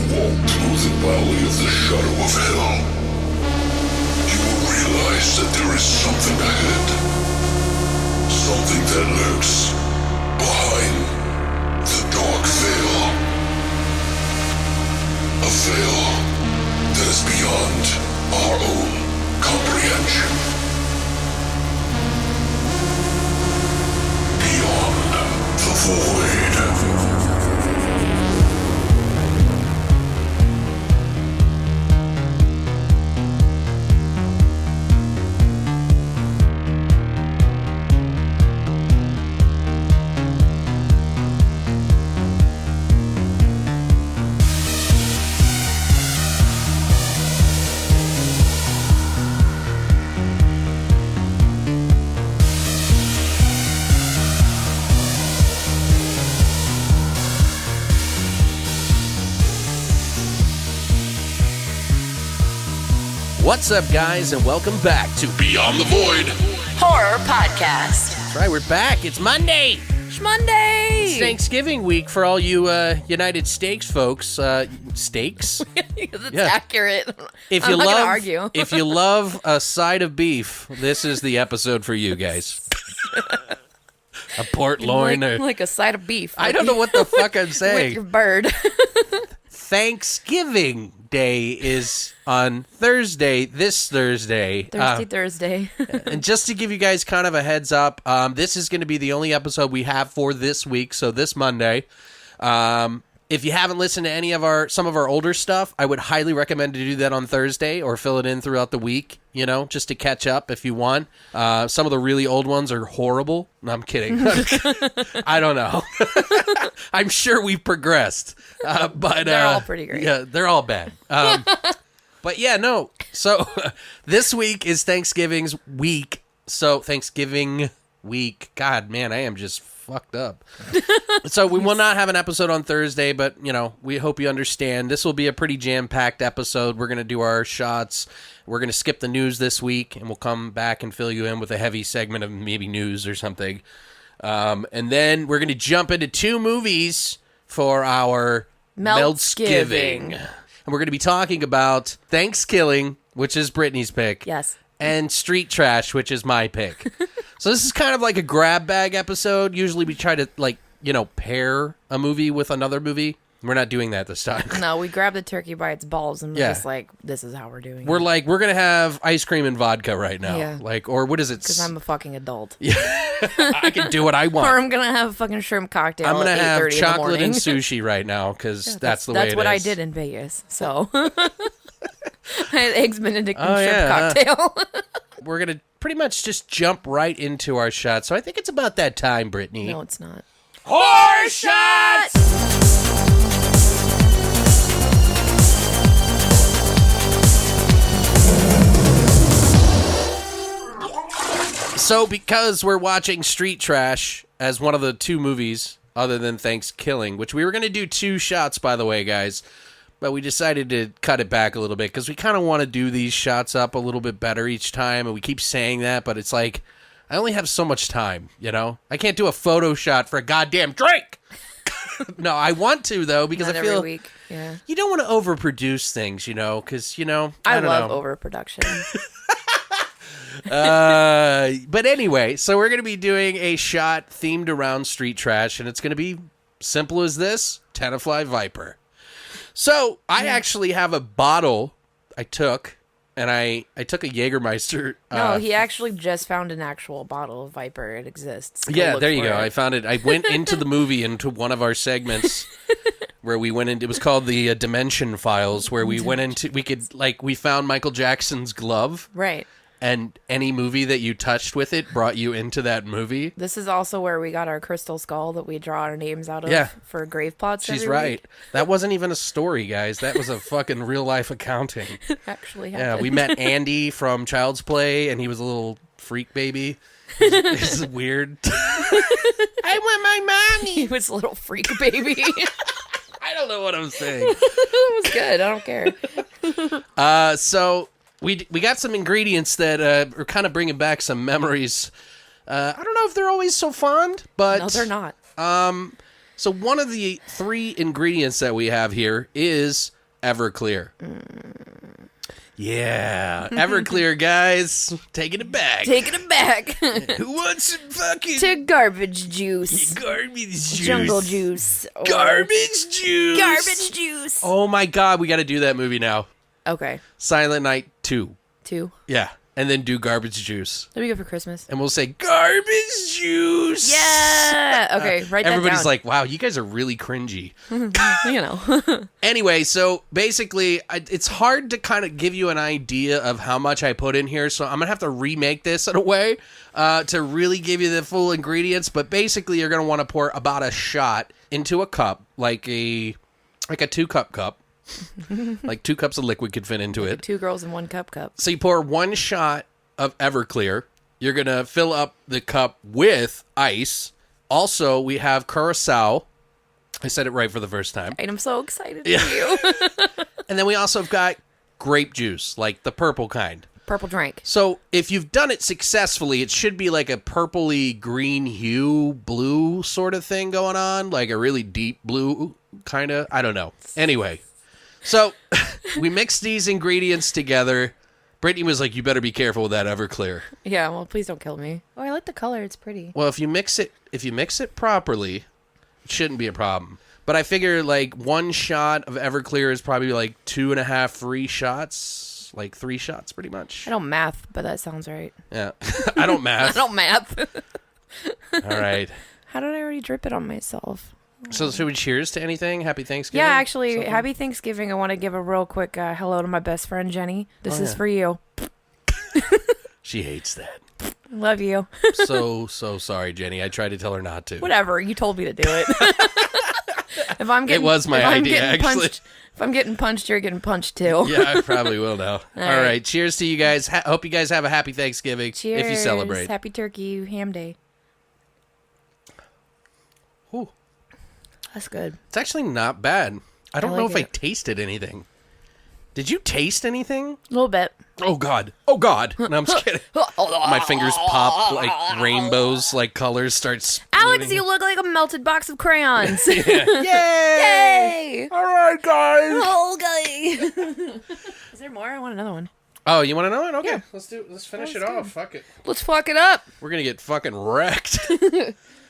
walk through the valley of the shadow of hell, you will realize that there is something ahead. Something that lurks behind the dark veil. A veil that is beyond our own comprehension. Beyond the void. What's up, guys, and welcome back to Beyond the Void Horror Podcast. That's right, we're back. It's Monday. It's Monday. It's Thanksgiving week for all you United States folks. Steaks? That's accurate. If I'm you not love, gonna argue. if you love a side of beef, this is the episode for you guys. A port loin. Like a side of beef. I don't know what the fuck I'm With saying. your bird. Thanksgiving Day is on Thursday, this Thursday. Thursday. And just to give you guys kind of a heads up, this is going to be the only episode we have for this week, so this Monday. If you haven't listened to any of some of our older stuff, I would highly recommend to do that on Thursday or fill it in throughout the week, just to catch up if you want. Some of the really old ones are horrible. No, I'm kidding. I don't know. I'm sure we've progressed. But They're all pretty great. Yeah, they're all bad. But yeah, no. So this week is Thanksgiving's week. So Thanksgiving week. God, man, I am just fucked up. So we will not have an episode on Thursday, but, we hope you understand. This will be a pretty jam-packed episode. We're going to do our shots. We're going to skip the news this week, and we'll come back and fill you in with a heavy segment of maybe news or something. And then we're going to jump into 2 movies for our MELTSGIVing. And we're going to be talking about Thankskilling, which is Brittany's pick. Yes. And Street Trash, which is my pick. So this is kind of like a grab bag episode. Usually we try to, pair a movie with another movie. We're not doing that this time. No, we grab the turkey by its balls and we're just like, this is how we're doing We're it. like, we're going to have ice cream and vodka right now. Yeah. Or what is it? Because I'm a fucking adult. Yeah. I can do what I want. Or I'm going to have a fucking shrimp cocktail I'm going to at 8:30 have chocolate in and the morning. sushi right now because that's the way it is. That's what I did in Vegas, so. I had eggs Benedict and Oh, shrimp yeah. cocktail. We're going to pretty much just jump right into our shots. So I think it's about that time, Brittany. No, it's not. HORRORSHOTS! So because we're watching Street Trash as one of the 2 movies other than Thankskilling, which we were going to do 2 shots, by the way, guys, but we decided to cut it back a little bit because we kind of want to do these shots up a little bit better each time, and we keep saying that, but it's like, I only have so much time, I can't do a photo shot for a goddamn drink! No, I want to, though, because Not I feel every week. Yeah. you don't want to overproduce things, because, I don't love know. overproduction. But anyway, so we're going to be doing a shot themed around Street Trash, and it's going to be simple as this: Tenafly Viper. So I actually have a bottle I took, and I took a Jägermeister. No, he actually just found an actual bottle of Viper. It exists. Go Yeah, look there you for go. it. I found it. I went into the movie, into one of our segments where we went into, it was called the Dimension Files, where we went into, we found Michael Jackson's glove. Right. And any movie that you touched with it brought you into that movie. This is also where we got our crystal skull that we draw our names out of for grave plots. She's every right. week. That wasn't even a story, guys. That was a fucking real life accounting. Actually Yeah, happened. we met Andy from Child's Play, and he was a little freak baby. This is weird. I want my mommy. He was a little freak baby. I don't know what I'm saying. It was good. I don't care. So we got some ingredients that are kind of bringing back some memories. I don't know if they're always so fond, but No, they're not. So one of the 3 ingredients that we have here is Everclear. Yeah, Everclear, guys. Taking it back. Taking it back. Who wants some fucking... To garbage juice. Garbage juice. Jungle juice. Or Garbage juice. Garbage juice. Oh my God, we got to do that movie now. Okay. Silent Night 2. 2. Yeah, and then do Garbage Juice. That'd be good for Christmas. And we'll say, Garbage Juice! Yeah! Okay, write that down. Everybody's like, wow, you guys are really cringy. You know. Anyway, so basically, it's hard to kind of give you an idea of how much I put in here, so I'm going to have to remake this in a way to really give you the full ingredients. But basically, you're going to want to pour about a shot into a cup, like a 2-cup cup. Like 2 cups of liquid could fit into it. 2 girls in 1 cup. So you pour 1 shot of Everclear. You're going to fill up the cup with ice. Also, we have Curacao. I said it right for the first time. And I'm so excited for you. And then we also have got grape juice, like the purple kind. Purple drink. So if you've done it successfully, it should be like a purpley green hue, blue sort of thing going on. Like a really deep blue kind of. I don't know. Anyway. So we mixed these ingredients together. Brittany was like, you better be careful with that Everclear. Yeah, well, please don't kill me. Oh, I like the color. It's pretty. Well, if you mix it properly, it shouldn't be a problem. But I figure like 1 shot of Everclear is probably like 2.5 free shots. Like 3 shots pretty much. I don't math, but that sounds right. Yeah. I don't math. I don't math. All right. How did I already drip it on myself? So should we cheers to anything? Happy Thanksgiving? Yeah, actually, Something? happy Thanksgiving. I want to give a real quick hello to my best friend, Jenny. This is for you. She hates that. Love you. So sorry, Jenny. I tried to tell her not to. Whatever. You told me to do it. It was my idea, actually. If I'm getting punched, you're getting punched too. Yeah, I probably will now. All right. Cheers to you guys. Hope you guys have a happy Thanksgiving. Cheers. If you celebrate. Happy turkey ham day. Ooh. That's good. It's actually not bad. I don't know if I it. tasted anything. Did you taste anything? A little bit. Oh, God. Oh, God. No, I'm just kidding. My fingers pop like rainbows, like colors start splitting. Alex, you look like a melted box of crayons. Yeah. Yay! Yay! All right, guys. Okay. Is there more? I want another one. Oh, you want to know it? Okay. Yeah. Let's finish it off. Fuck it. Let's fuck it up. We're going to get fucking wrecked.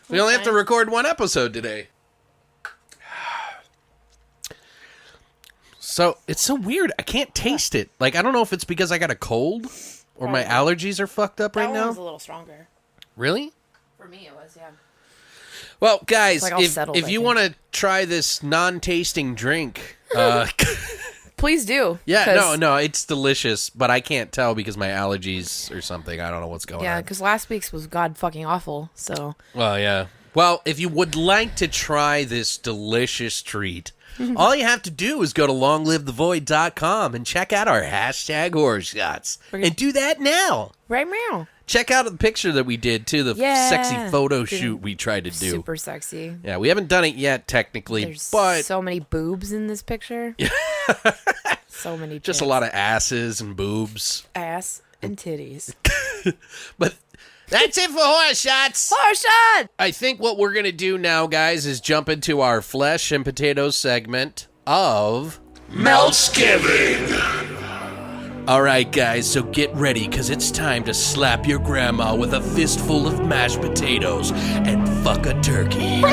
We only have to record 1 episode today. So, it's so weird. I can't taste it. Like, I don't know if it's because I got a cold or my allergies are fucked up right That now. one was a little stronger. Really? For me, it was, yeah. Well, guys, like all settled, if I you think. want to try this non-tasting drink, Please do. yeah, no, it's delicious, but I can't tell because my allergies or something. I don't know what's going Yeah, on. because last week's was god fucking awful, so. Well, yeah. Well, if you would like to try this delicious treat, all you have to do is go to longlivethevoid.com and check out our hashtag HORRORSHOTS. And do that now. Right meow. Check out the picture that we did, too, the Yeah. sexy photo shoot we tried to do. Super sexy. Yeah, we haven't done it yet, technically, There's but so many boobs in this picture. So many just a tits. lot of asses and boobs. Ass and titties. But that's it for Horror Shots. Horror shot! I think what we're going to do now, guys, is jump into our flesh and potatoes segment of MELTSGIVING. All right, guys, so get ready, because it's time to slap your grandma with a fistful of mashed potatoes and fuck a turkey.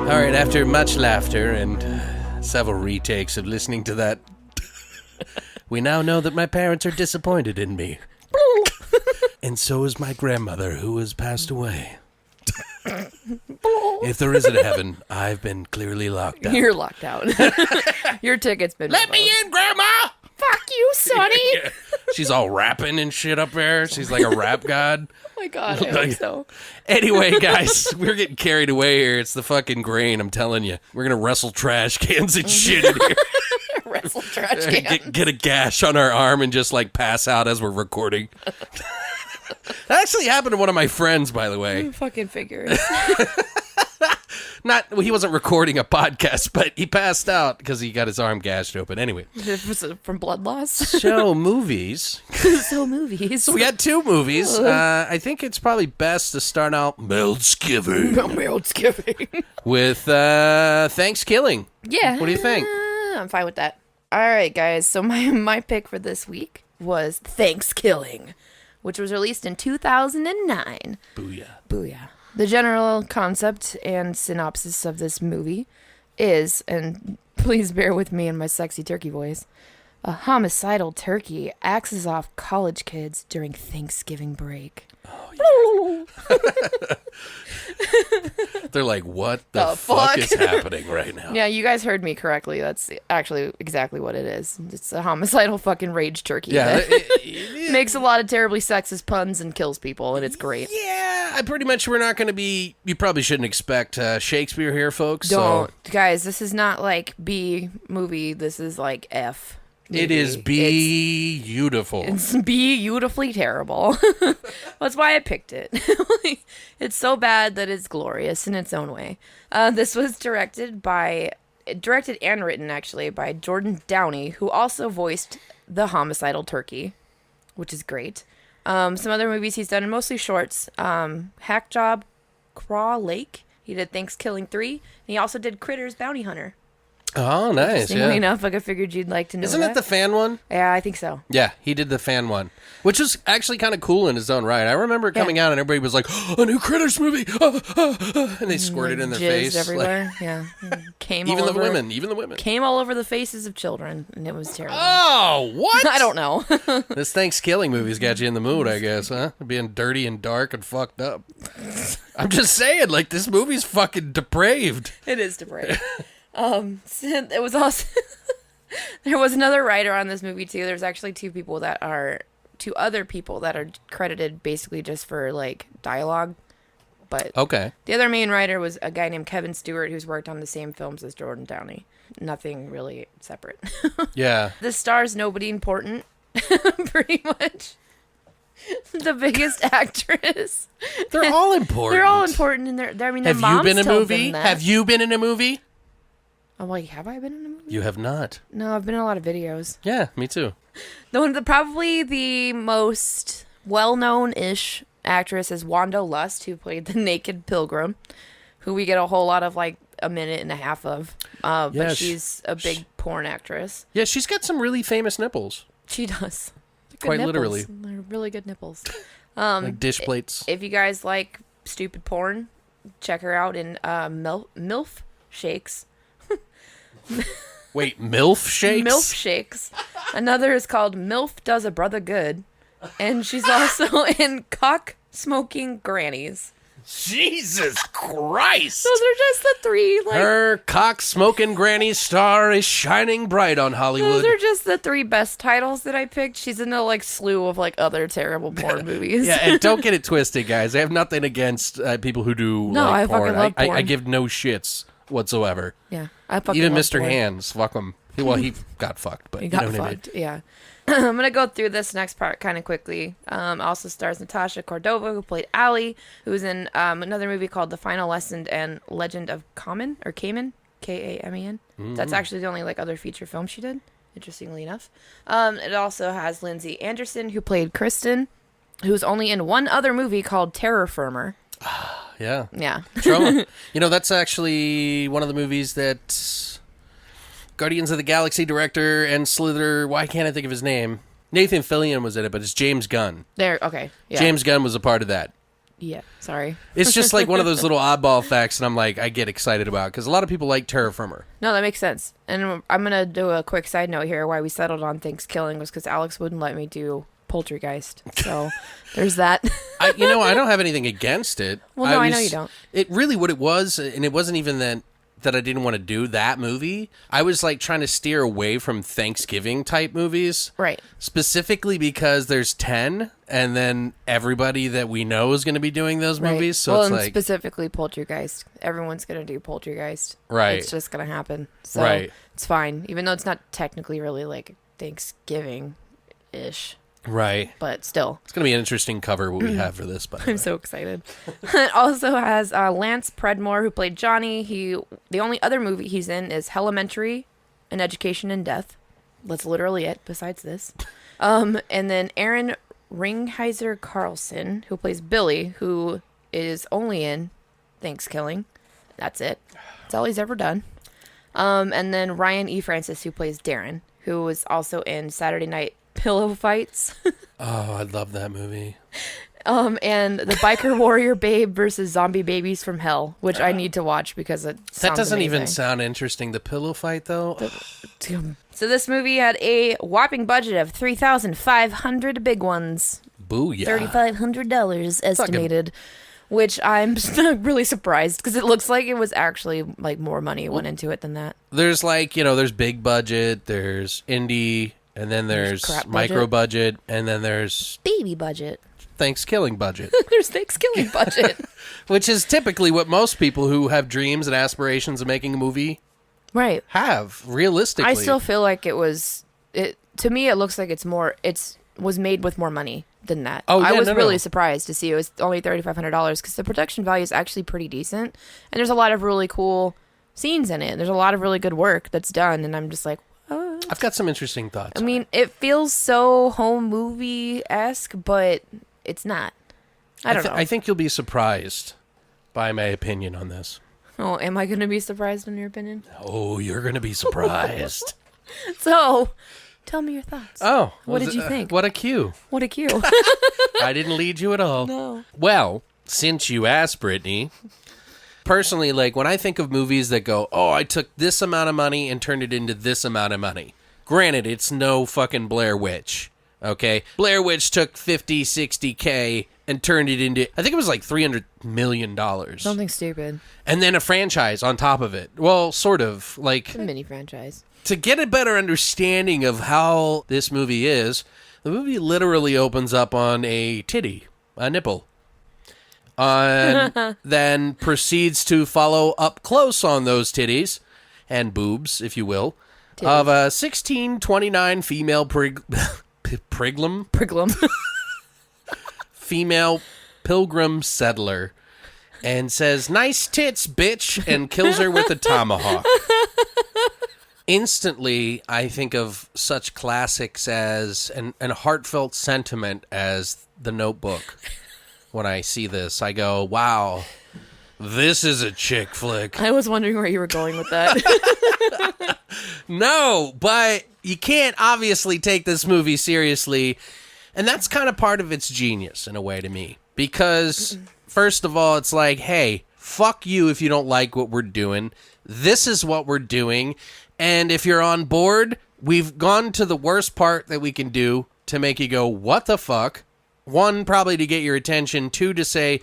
All right, after much laughter and several retakes of listening to that, we now know that my parents are disappointed in me. And so is my grandmother, who has passed away. If there is a heaven, I've been clearly locked out. You're locked out. Your ticket's been Let me in, Grandma! Fuck you, Sonny! Yeah. She's all rapping and shit up there. She's like a rap god. Oh my god, I hope so. Anyway, guys, we're getting carried away here. It's the fucking grain, I'm telling you. We're going to wrestle trash cans and shit in here. Wrestle trash can. Get a gash on our arm and just like pass out as we're recording. That actually happened to one of my friends, by the way. Fucking figures. He wasn't recording a podcast, but he passed out because he got his arm gashed open. Anyway. Was it from blood loss? So, movies. movies. So we got 2 movies. I think it's probably best to start out Meltsgiving. with Thankskilling. Yeah. What do you think? I'm fine with that. All right, guys. So my pick for this week was Thankskilling, which was released in 2009. Booyah. The general concept and synopsis of this movie is, and please bear with me in my sexy turkey voice, a homicidal turkey axes off college kids during Thanksgiving break. Oh, yeah. They're like, what the fuck is happening right now? Yeah, you guys heard me correctly. That's actually exactly what it is. It's a homicidal fucking rage turkey that makes a lot of terribly sexist puns and kills people, and it's great. Yeah, I pretty much, we're not going to be, you probably shouldn't expect Shakespeare here, folks. Don't. Guys, this is not like B movie. This is like F. Movie. It is beautiful. It's beautifully terrible. That's why I picked it. It's so bad that it's glorious in its own way. This was directed and written actually by Jordan Downey, who also voiced the homicidal turkey, which is great. Some other movies he's done, mostly shorts. Hack Job, Craw Lake. He did Thankskilling 3. And he also did Critters Bounty Hunter. Oh, nice. Interestingly enough, like I figured you'd like to know. Isn't it the fan one? Yeah, I think so. Yeah, he did the fan one, which was actually kind of cool in his own right. I remember it coming out and everybody was like, oh, a new Critters movie, and they squirted in their face everywhere. Like, yeah, even the women came all over the faces of children, and it was terrible. Oh, what? I don't know. This Thankskilling movie's got you in the mood, I guess, huh? Being dirty and dark and fucked up. I'm just saying, like, this movie's fucking depraved. It is depraved. It was also there was another writer on this movie too. There's actually two other people that are credited basically just for like dialogue. But okay, the other main writer was a guy named Kevin Stewart, who's worked on the same films as Jordan Downey. Nothing really separate. Yeah. This stars nobody important, pretty much. The biggest actress. They're all important. They're all important in their. I mean, their have moms you been in a told movie? them that. Have you been in a movie? I'm like, have I been in a movie? You have not. No, I've been in a lot of videos. Yeah, me too. Probably the most well-known-ish actress is Wanda Lust, who played the Naked Pilgrim, who we get a whole lot of, like, a minute and a half of. But she's a big porn actress. Yeah, she's got some really famous nipples. She does. Quite literally. They're really good nipples. Like dish plates. If you guys like stupid porn, check her out in MILF Shakes. Wait, MILF Shakes? MILF Shakes. Another is called MILF Does a Brother Good. And she's also in Cock Smoking Grannies. Jesus Christ! Those are just the three. Like, her cock-smoking granny star is shining bright on Hollywood. Those are just the three best titles that I picked. She's in a like slew of like other terrible porn movies. Yeah, and don't get it twisted, guys. I have nothing against people who do I porn. fucking love porn. I give no shits whatsoever. Yeah, I fucking even love Mr. porn. Hands, fuck him. Well, he got fucked, but he got you know what fucked. Yeah. I'm gonna go through this next part kind of quickly. Also stars Natasha Cordova, who played Allie, who's in another movie called The Final Lesson and Legend of Kamen, Kamen. That's actually the only like other feature film she did. Interestingly enough, it also has Lindsay Anderson, who played Kristen, who's only in one other movie called Terror Firmer. Yeah. Yeah. Trauma. You know, that's actually one of the movies that Guardians of the Galaxy director and Slither, why can't I think of his name? Nathan Fillion was in it, but it's James Gunn. Okay. Yeah. James Gunn was a part of that. Yeah, sorry. It's just like one of those little oddball facts, and I'm like, I get excited about, because a lot of people like Terror Firmer. No, that makes sense. And I'm going to do a quick side note here. Why we settled on Thankskilling was because Alex wouldn't let me do Poltergeist. So there's that. I don't have anything against it. Well, no, I know you don't. It really, what it was, and it wasn't even that I didn't want to do that movie. I was like trying to steer away from Thanksgiving type movies. Right. Specifically because there's 10 and then everybody that we know is going to be doing those movies. So it's like specifically Poltergeist. Everyone's going to do Poltergeist. Right. It's just going to happen. So it's fine. Even though it's not technically really like Thanksgiving-ish. Right. But still. It's going to be an interesting cover what we have for this. By the way. I'm so excited. It also has Lance Predmore, who played Johnny. The only other movie he's in is Elementary, An Education in Death. That's literally it, besides this. And then Aaron Ringheiser Carlson, who plays Billy, who is only in Thankskilling. That's it. That's all he's ever done. And then Ryan E. Francis, who plays Darren, who was also in Saturday Night Pillow Fights. Oh, I love that movie. And the Biker Warrior Babe versus Zombie Babies from Hell, which I need to watch because it sounds That doesn't amazing. even sound interesting. The pillow fight, though. So this movie had a whopping budget of $3,500 big ones. Booyah. $3,500 estimated. Which I'm really surprised because it looks like it was actually like more money went into it than that. There's like, there's big budget, there's indie, and then there's crap micro budget, and then there's Baby budget. Thankskilling budget. There's Thanksgiving budget. Which is typically what most people who have dreams and aspirations of making a movie Right. have, realistically. I still feel like to me it looks like it was made with more money than that. Oh, yeah, I was no. really surprised to see it was only $3,500 because the production value is actually pretty decent, and there's a lot of really cool scenes in it. There's a lot of really good work that's done, and I'm just like, oh. I've got some interesting thoughts. I mean, it feels so home movie-esque, but it's not. I don't know. I think you'll be surprised by my opinion on this. Oh, am I going to be surprised in your opinion? Oh, you're going to be surprised. So, tell me your thoughts. Oh. What did you think? What a cue. What a cue. I didn't lead you at all. No. Well, since you asked, Brittany, personally, like when I think of movies that go, oh, I took this amount of money and turned it into this amount of money. Granted, it's no fucking Blair Witch, okay? Blair Witch took 50, 60K and turned it into, I think it was like $300 million. Something stupid. And then a franchise on top of it. Well, sort of. Like, A mini franchise. to get a better understanding of how this movie is, the movie literally opens up on a titty, a nipple. Then proceeds to follow up close on those titties and boobs, if you will, of a 1629 female Priglum. female pilgrim settler, and says, "Nice tits, bitch," and kills her with a tomahawk. Instantly, I think of such classics as and heartfelt sentiment as The Notebook. When I see this, I go, wow, this is a chick flick. I was wondering where you were going with that. No, but you can't obviously take this movie seriously. And that's kind of part of its genius in a way to me. Because, first of all, it's like, hey, fuck you if you don't like what we're doing. This is what we're doing. And if you're on board, we've gone to the worst part that we can do to make you go, what the fuck? One, probably to get your attention. Two, to say,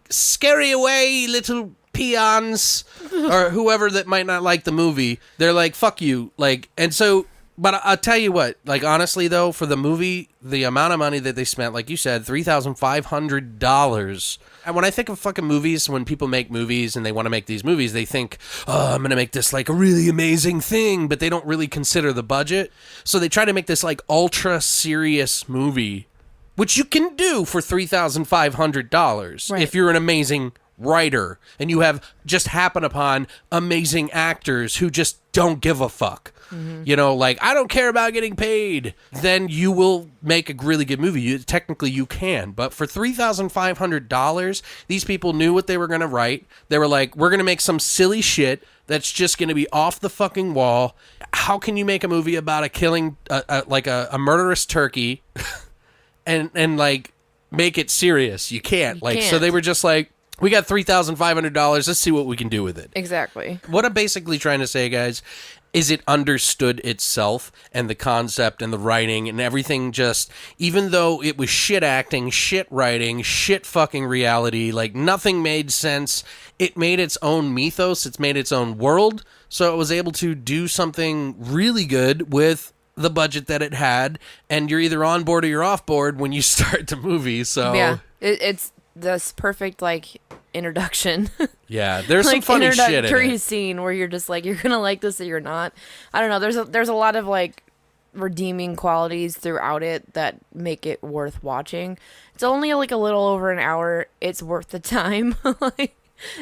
scary away, little peons. Or whoever that might not like the movie. They're like, fuck you. Like, and so, but I'll tell you what, like, honestly, though, for the movie, the amount of money that they spent, like you said, $3,500. And when I think of fucking movies, when people make movies and they want to make these movies, they think, oh, I'm going to make this like a really amazing thing, but they don't really consider the budget. So they try to make this like ultra serious movie, which you can do for $3,500 Right. if you're an amazing writer and you have just happened upon amazing actors who just don't give a fuck. Mm-hmm. You know, like, I don't care about getting paid. Then you will make a really good movie. Technically, you can. But for $3,500, these people knew what they were going to write. They were like, we're going to make some silly shit that's just going to be off the fucking wall. How can you make a movie about a killing, like a murderous turkey and like make it serious? You can't. So they were just like, we got $3,500. Let's see what we can do with it. Exactly. What I'm basically trying to say, guys, is it understood itself and the concept and the writing and everything. Just, even though it was shit acting, shit writing, shit fucking reality, like nothing made sense, it made its own mythos, it's made its own world, so it was able to do something really good with the budget that it had, and you're either on board or you're off board when you start the movie. So yeah, it's this perfect like introduction. Yeah, there's like some funny shit in introductory it. scene where you're just like, you're gonna like this or you're not. I don't know. There's a lot of like redeeming qualities throughout it that make it worth watching. It's only like a little over an hour. It's worth the time. Like,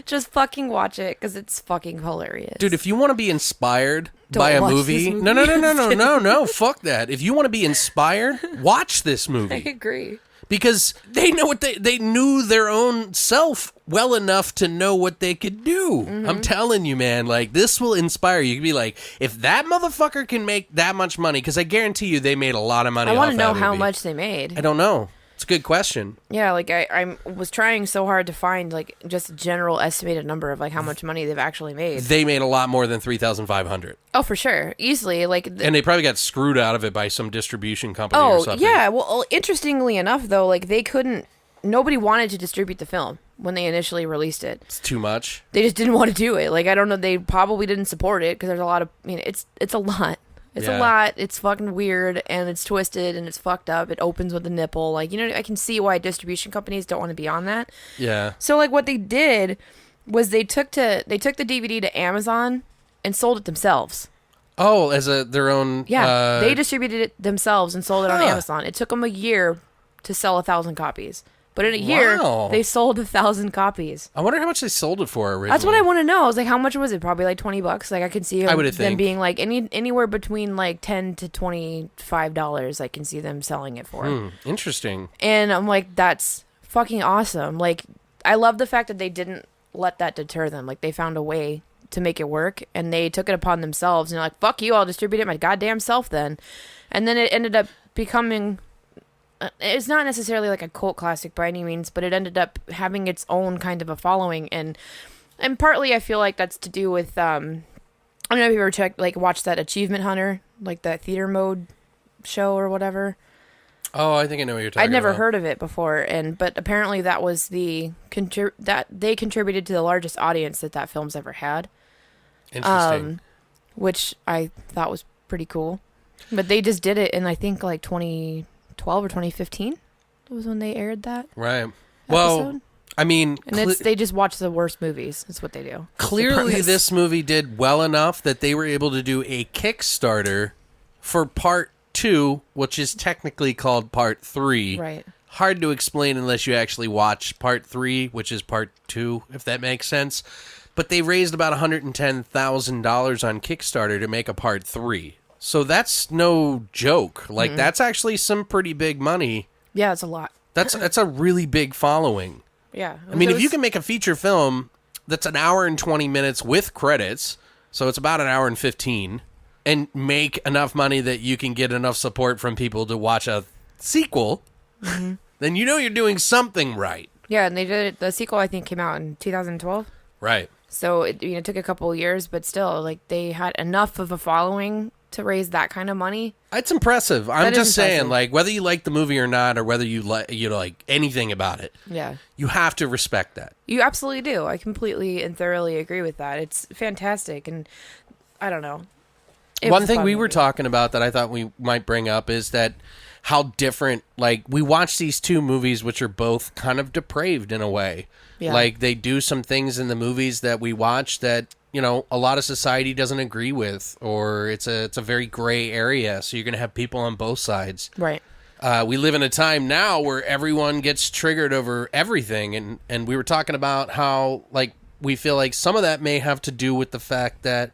just fucking watch it because it's fucking hilarious. Dude, if you want to be inspired Don't by a watch movie, this movie. no, fuck that. If you want to be inspired, watch this I movie. agree. Because they know what they knew their own self well enough to know what they could do. I'm telling you, man, like, this will inspire you. You can be like, if that motherfucker can make that much money, because I guarantee you they made a lot of money. I want to know how much they made. I don't know. It's a good question. Yeah, like I was trying so hard to find like just a general estimated number of like how much money they've actually made. They made a lot more than 3,500. Oh, for sure, easily. Like, And they probably got screwed out of it by some distribution company or something. yeah. Well, interestingly enough, though, like they couldn't. Nobody wanted to distribute the film when they initially released it. It's too much. They just didn't want to do it. Like, I don't know. They probably didn't support it because there's a lot of. I mean, it's a lot. It's Yeah. a lot. It's fucking weird and it's twisted and it's fucked up. It opens with a nipple. Like, you know, I can see why distribution companies don't want to be on that. Yeah. So like what they did was they took the DVD to Amazon and sold it themselves. Oh, as their own. Yeah, they distributed it themselves and sold it on Huh. Amazon. It took them a year to sell 1,000 copies, but in a year Wow. they sold 1,000 copies. I wonder how much they sold it for originally. That's what I want to know. I was like, how much was it? Probably like $20. Like I can see I would them think. being like anywhere between like $10 to $25. I can see them selling it for. Interesting. And I'm like, that's fucking awesome. Like, I love the fact that they didn't let that deter them. Like, they found a way to make it work, and they took it upon themselves. And they're like, fuck you, I'll distribute it my goddamn self then. And then it ended up becoming... it's not necessarily like a cult classic by any means, but it ended up having its own kind of a following. And partly I feel like that's to do with... I don't know if you ever watched that Achievement Hunter, like that theater mode show or whatever. Oh, I think I know what you're talking about. I'd never heard of it before, but apparently that was that they contributed to the largest audience that film's ever had, Interesting. which I thought was pretty cool. But they just did it in I think like 2012 or 2015 was when they aired that Right. Well, episode. I mean, And they just watch the worst movies. That's what they do. That's the clearly premise. this movie did well enough that they were able to do a Kickstarter for part 2, which is technically called part 3. Right. Hard to explain unless you actually watch part 3, which is part 2, if that makes sense. But they raised about $110,000 on Kickstarter to make a part 3. So that's no joke. Like, that's actually some pretty big money. Yeah, it's a lot. That's a really big following. Yeah. I mean, if you can make a feature film that's an hour and 20 minutes with credits, so it's about an hour and 15, and make enough money that you can get enough support from people to watch a sequel, then you know you're doing something right. Yeah, and they did it. The sequel I think came out in 2012. Right. So it took a couple of years, but still, like they had enough of a following to raise that kind of money. It's impressive. I'm That is just saying, impressive. like, whether you like the movie or not, or whether you like anything about it, Yeah. you have to respect that. You absolutely do. I completely and thoroughly agree with that. It's fantastic, and I don't know. It One was a thing fun we were movie. talking about that I thought we might bring up is that how different, like, we watch these two movies which are both kind of depraved in a way. Yeah. Like, they do some things in the movies that we watch that, you know, a lot of society doesn't agree with, or it's a very gray area, so you're going to have people on both sides. Right. We live in a time now where everyone gets triggered over everything, and we were talking about how, like, we feel like some of that may have to do with the fact that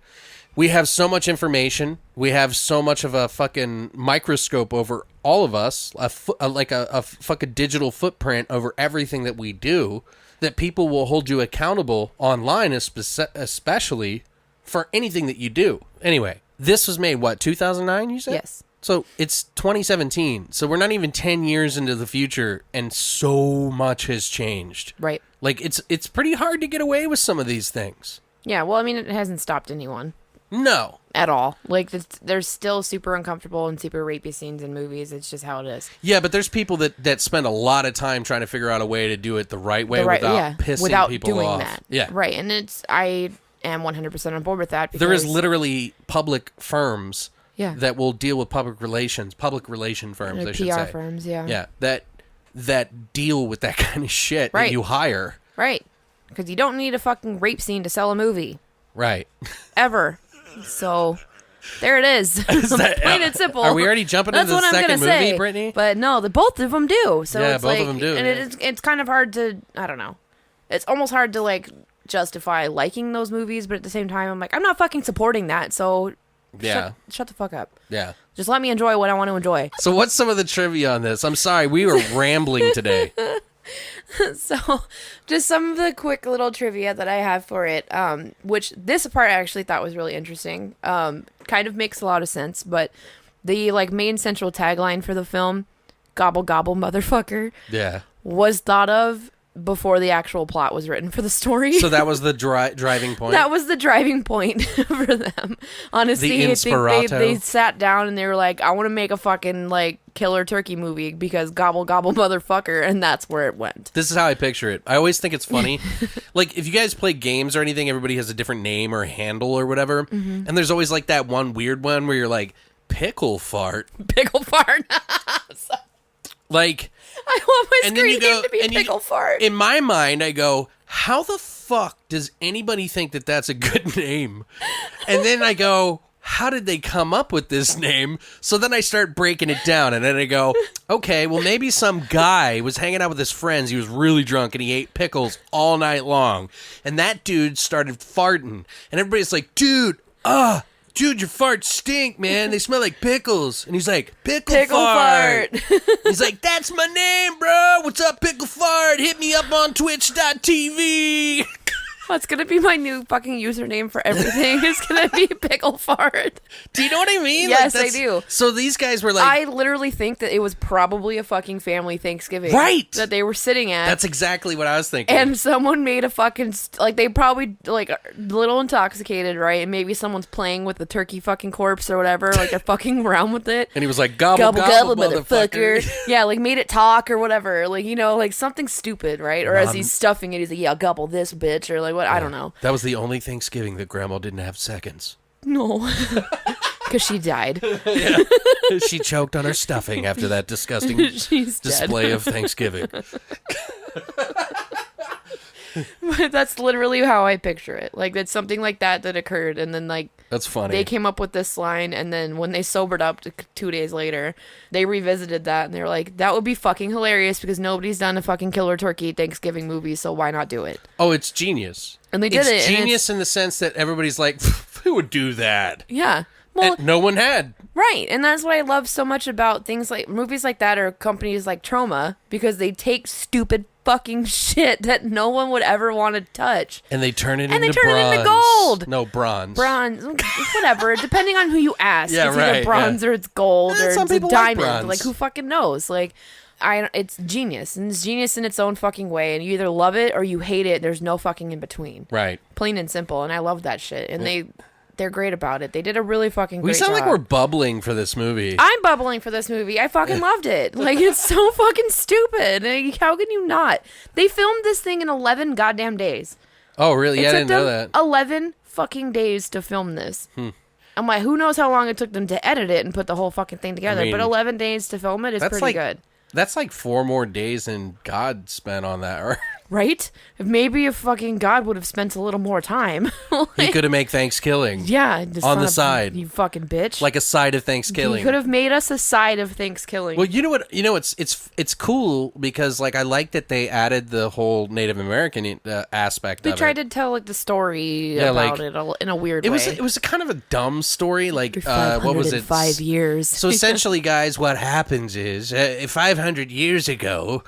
we have so much information, we have so much of a fucking microscope over all of us, a fucking digital footprint over everything that we do, that people will hold you accountable online, especially for anything that you do. Anyway, this was made, what, 2009, you said? Yes. So it's 2017. So we're not even 10 years into the future, and so much has changed. Right. Like, it's pretty hard to get away with some of these things. Yeah. Well, I mean, it hasn't stopped anyone No. at all. Like, there's still super uncomfortable and super rapey scenes in movies. It's just how it is. Yeah, but there's people that spend a lot of time trying to figure out a way to do it the right way without pissing people doing off. that. Yeah. Right. And I am 100% on board with that. Because, There is literally public firms yeah. that will deal with public relation firms, I should PR say. firms, yeah. Yeah, that deal with that kind of shit that Right. you hire. Right. Because you don't need a fucking rape scene to sell a movie. Right. Ever. So, There it is. Plain and simple. Are we already jumping into the second movie, say. Brittany? But no, both of them do. So Yeah, it's both like, of them do, and yeah. it's kind of hard to, I don't know. It's almost hard to like justify liking those movies, but at the same time, I'm like, I'm not fucking supporting that. So shut the fuck up. Yeah. Just let me enjoy what I want to enjoy. So what's some of the trivia on this? I'm sorry, we were rambling today. So, just some of the quick little trivia that I have for it, which this part I actually thought was really interesting. Kind of makes a lot of sense, but the like main central tagline for the film, "Gobble gobble, motherfucker," Yeah. was thought of before the actual plot was written for the story. So that was the driving point? That was the driving point for them. Honestly, The I think inspirato. they sat down and they were like, I want to make a fucking like killer turkey movie because gobble gobble motherfucker, and that's where it went. This is how I picture it. I always think it's funny. Like, if you guys play games or anything, everybody has a different name or handle or whatever. Mm-hmm. And there's always, like, that one weird one where you're like, pickle fart. Pickle fart. Like, I want my and then screen you go, name to be and pickle fart. in my mind, I go, how the fuck does anybody think that that's a good name? And then I go, how did they come up with this name? So then I start breaking it down, and then I go, okay, well, maybe some guy was hanging out with his friends. He was really drunk, and he ate pickles all night long. And that dude started farting. And everybody's like, dude, your farts stink, man. They smell like pickles. And he's like, pickle fart. He's like, that's my name, bro. What's up, pickle fart? Hit me up on twitch.tv. That's gonna be my new fucking username for everything. It's gonna be pickle fart. Do you know what I mean? Yes, Like, I do. So these guys were like, I literally think that it was probably a fucking family Thanksgiving. Right. That they were sitting at. that's exactly what I was thinking. and someone made a fucking, like, they probably, like, a little intoxicated, right? And maybe someone's playing with the turkey fucking corpse or whatever. Like, they're fucking around with it. And he was like, gobble, gobble, motherfucker. Yeah, like, made it talk or whatever. Like, you know, like, something stupid, right? Or as he's stuffing it, he's like, yeah, gobble this bitch. Or, like, what? I don't know. That was the only Thanksgiving that Grandma didn't have seconds. No. Because she died. She choked on her stuffing after that disgusting She's display dead. of Thanksgiving. But that's literally how I picture it. Like, it's something like that occurred. And then, like, That's funny. they came up with this line, and then when they sobered up 2 days later, they revisited that, and they were like, that would be fucking hilarious because nobody's done a fucking killer turkey Thanksgiving movie, so why not do it? Oh, it's genius. And they did it's it, and genius in the sense that everybody's like, who would do that? Yeah. Well, And no one had. right. And that's what I love so much about things like movies like that or companies like Troma, because they take stupid fucking shit that no one would ever want to touch. And they turn it And into they turn bronze. it into gold. No, bronze. Bronze, whatever, depending on who you ask. Yeah, it's right, either bronze yeah. or it's gold or some it's a people like diamond. bronze. Like, who fucking knows? Like, it's genius. And it's genius in its own fucking way. And you either love it or you hate it. There's no fucking in between. Right. Plain and simple. And I love that shit. And they're great about it. They did a really fucking great We sound job. like we're bubbling for this movie. I'm bubbling for this movie. I fucking loved it. Like, it's so fucking stupid. Like, how can you not? They filmed this thing in 11 goddamn days. Oh, really? Yeah, I It didn't took know them that. 11 fucking days to film this. I'm like, who knows how long it took them to edit it and put the whole fucking thing together. mean, but 11 days to film it is That's pretty like good. That's like 4 more days than God spent on that. Or Right? Maybe if fucking God would have spent a little more time. he could have made Thankskilling. Yeah. On the side. You fucking bitch. Like a side of he Thankskilling. could have made us a side of Thankskilling. Well, you know what? It's cool because like I like that they added the whole Native American aspect They of tried it. to tell like the story Yeah, about like, it in a weird It way. was a kind of a dumb story. Like For what was it? 505 years. So essentially, guys, what happens is 500 years ago,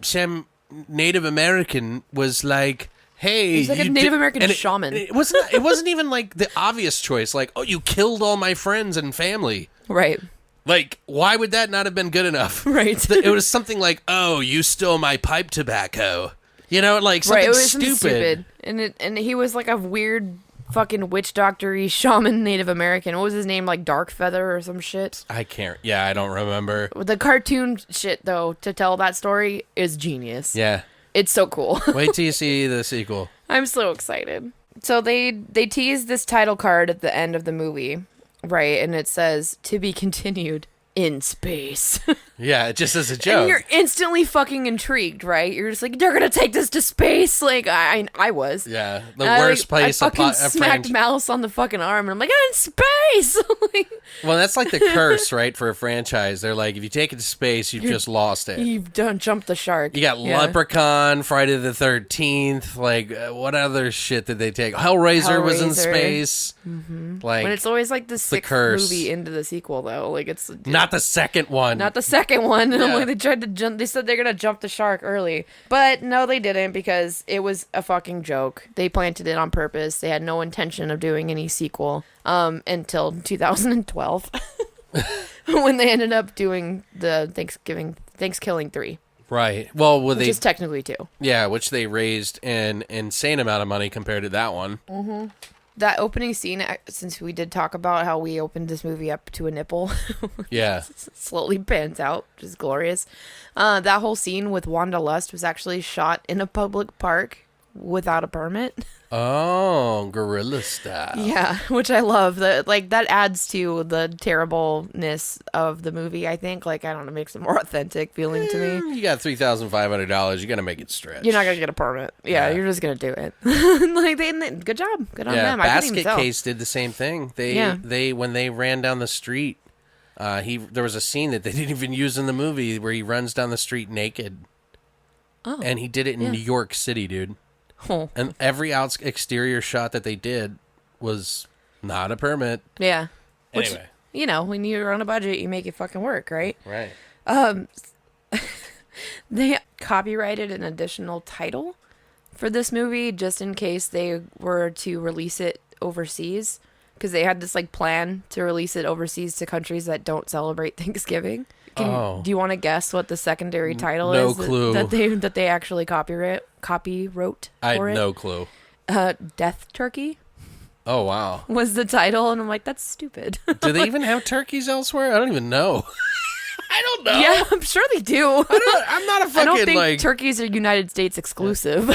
some Native American was like, "Hey, He's like a you Native did-" American and shaman. It wasn't. It wasn't even like the obvious choice. Like, oh, you killed all my friends and family. Right. Like, why would that not have been good enough? Right. It was something like, oh, you stole my pipe tobacco. You know, like something Right, it was stupid. stupid. And he was like a weird fucking witch doctor-y shaman Native American. What was his name? Like Dark Feather or some shit? I can't. Yeah, I don't remember. The cartoon shit, though, to tell that story is genius. Yeah. It's so cool. Wait till you see the sequel. I'm so excited. So they tease this title card at the end of the movie, right? And it says, to be continued in space. Yeah, just as a joke. And you're instantly fucking intrigued, right? You're just like, they're gonna take this to space. Like I was. Yeah, the worst place. I fucking smacked Mouse on the fucking arm, and I'm like, I'm in space. Like, well, that's like the curse, right? For a franchise, they're like, if you take it to space, you've just lost it. You've done jumped the shark. You got Leprechaun, Friday the 13th. Like, what other shit did they take? Hellraiser was in space. Mm-hmm. Like, but it's always like the sixth movie into the sequel, though. Like, it's not the second one. Not the second one. Yeah. Like, they tried to jump. They said they're gonna jump the shark early, but no, they didn't because it was a fucking joke. They planted it on purpose. They had no intention of doing any sequel until 2012, when they ended up doing the Thankskilling 3. Right. Well, which is technically 2. Yeah, which they raised an insane amount of money compared to that one. Mm-hmm. That opening scene, since we did talk about how we opened this movie up to a nipple. Yeah. Slowly pans out, which is glorious. That whole scene with Wanda Lust was actually shot in a public park without a permit. Oh, guerrilla style. Yeah, which I love. That adds to the terribleness of the movie, I think. Like, I don't know, makes it more authentic feeling to me. You got $3,500. You got to make it stretch. You're not going to get a permit. Yeah, you're just going to do it. Like, good job. Good on them. Basket Case did the same thing. They when they ran down the street, there was a scene that they didn't even use in the movie where he runs down the street naked. Oh. And he did it in New York City, dude. Oh. And every exterior shot that they did was not a permit. Yeah. Anyway. Which, when you're on a budget, you make it fucking work, right? Right. They copyrighted an additional title for this movie just in case they were to release it overseas. Because they had this plan to release it overseas to countries that don't celebrate Thanksgiving. Do you want to guess what the secondary title is? No clue. That they actually copywrote I for had it? no clue. Death Turkey. Oh, wow. Was the title, and I'm like, that's stupid. Do they even have turkeys elsewhere? I don't even know. I don't know. Yeah, I'm sure they do. I'm not a fucking, I don't think turkeys are United States exclusive.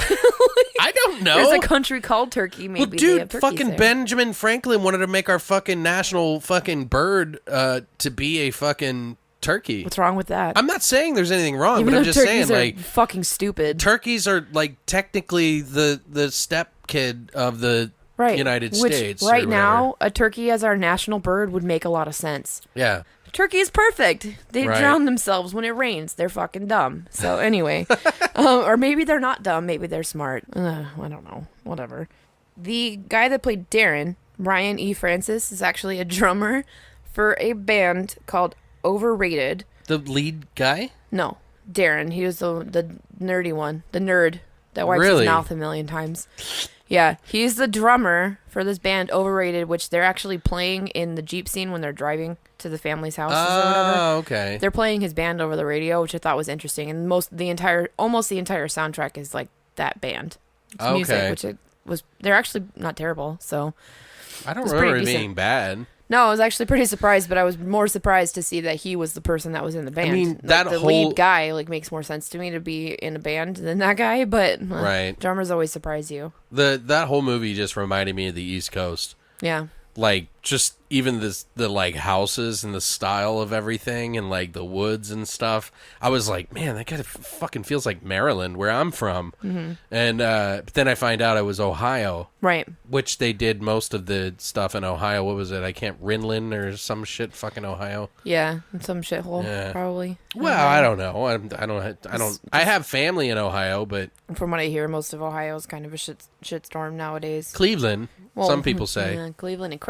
I don't know. There's a country called Turkey. Maybe well, dude, they have turkeys fucking there. Benjamin Franklin wanted to make our fucking national fucking bird to be a fucking turkey. What's wrong with that? I'm not saying there's anything wrong, Even but I'm though just saying, turkeys are fucking stupid. Turkeys are technically the step kid of the United States. Right now, a turkey as our national bird would make a lot of sense. Yeah. Turkey is perfect. They drown themselves when it rains. They're fucking dumb. So anyway, or maybe they're not dumb. Maybe they're smart. I don't know. Whatever. The guy that played Darren, Ryan E. Francis, is actually a drummer for a band called Overrated. The lead guy? No, Darren. He was the nerdy one. The nerd that wipes his mouth a million times. Yeah, he's the drummer for this band Overrated, which they're actually playing in the Jeep scene when they're driving to the family's houses or whatever. Oh, okay. They're playing his band over the radio, which I thought was interesting. And almost the entire soundtrack is like that band. It's music, which they're actually not terrible. So I don't remember it being bad. No, I was actually pretty surprised, but I was more surprised to see that he was the person that was in the band. I mean, the lead guy makes more sense to me to be in a band than that guy, but drummers always surprise you. That whole movie just reminded me of the East Coast. Yeah. Just even the houses and the style of everything and the woods and stuff. I was like, man, that kind of fucking feels like Maryland, where I'm from. Mm-hmm. And but then I find out it was Ohio, right? Which they did most of the stuff in Ohio. What was it? I can't Rinlin or some shit. Fucking Ohio. Yeah, some shithole probably. Well, I don't know. I don't. I have family in Ohio, but from what I hear, most of Ohio is kind of a shitstorm nowadays. Cleveland. Well, some people say Cleveland and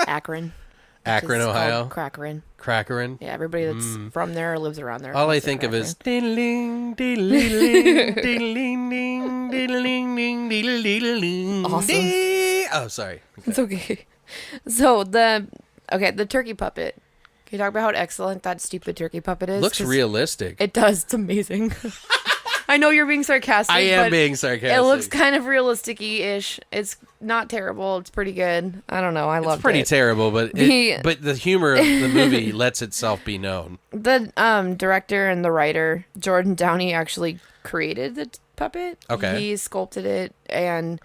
Akron. Akron, Ohio. Crackerin. Yeah, everybody that's from there or lives around there. All I think of is diddling, diddling, diddling, diddling, diddling. Awesome. Oh, sorry. Okay. It's okay. So the turkey puppet. Can you talk about how excellent that stupid turkey puppet is? Looks realistic. It does. It's amazing. I know you're being sarcastic. I am being sarcastic. It looks kind of realistic-y-ish. It's not terrible. It's pretty good. I don't know. I love it. It's pretty terrible, but the humor of the movie lets itself be known. The director and the writer, Jordan Downey, actually created the puppet. Okay. He sculpted it and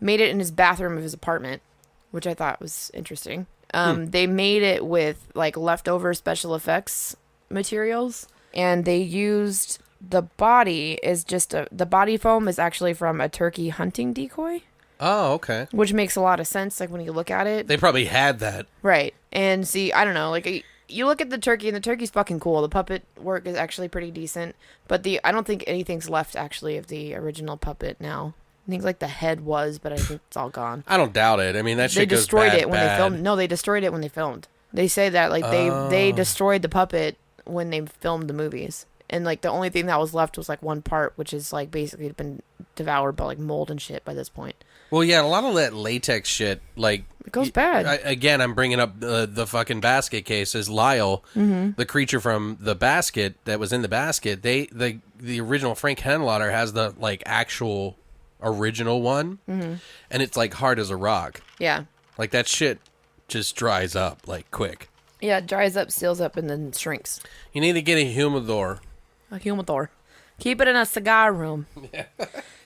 made it in his bathroom of his apartment, which I thought was interesting. They made it with leftover special effects materials, and they used the body is just the body foam is actually from a turkey hunting decoy. Oh, okay. Which makes a lot of sense, like when you look at it. They probably had that. Right. And see, I don't know, like you look at the turkey, and the turkey's fucking cool. The puppet work is actually pretty decent, but I don't think anything's left actually of the original puppet now. I think like the head was, but I think it's all gone. I don't doubt it. I mean, that shit goes bad. They destroyed it when they filmed. No, they destroyed it when they filmed. They say that like they destroyed the puppet when they filmed the movies, and like the only thing that was left was like one part, which is like basically been devoured by like mold and shit by this point. Well, yeah, a lot of that latex shit, like... It goes bad. Again, I'm bringing up the fucking basket case. As Lyle, the creature from the basket that was in the basket, the original Frank Henlotter has the, like, actual original one, and it's, like, hard as a rock. Yeah. Like, that shit just dries up, like, quick. Yeah, it dries up, seals up, and then shrinks. You need to get a humidor. A humidor. Keep it in a cigar room. Yeah.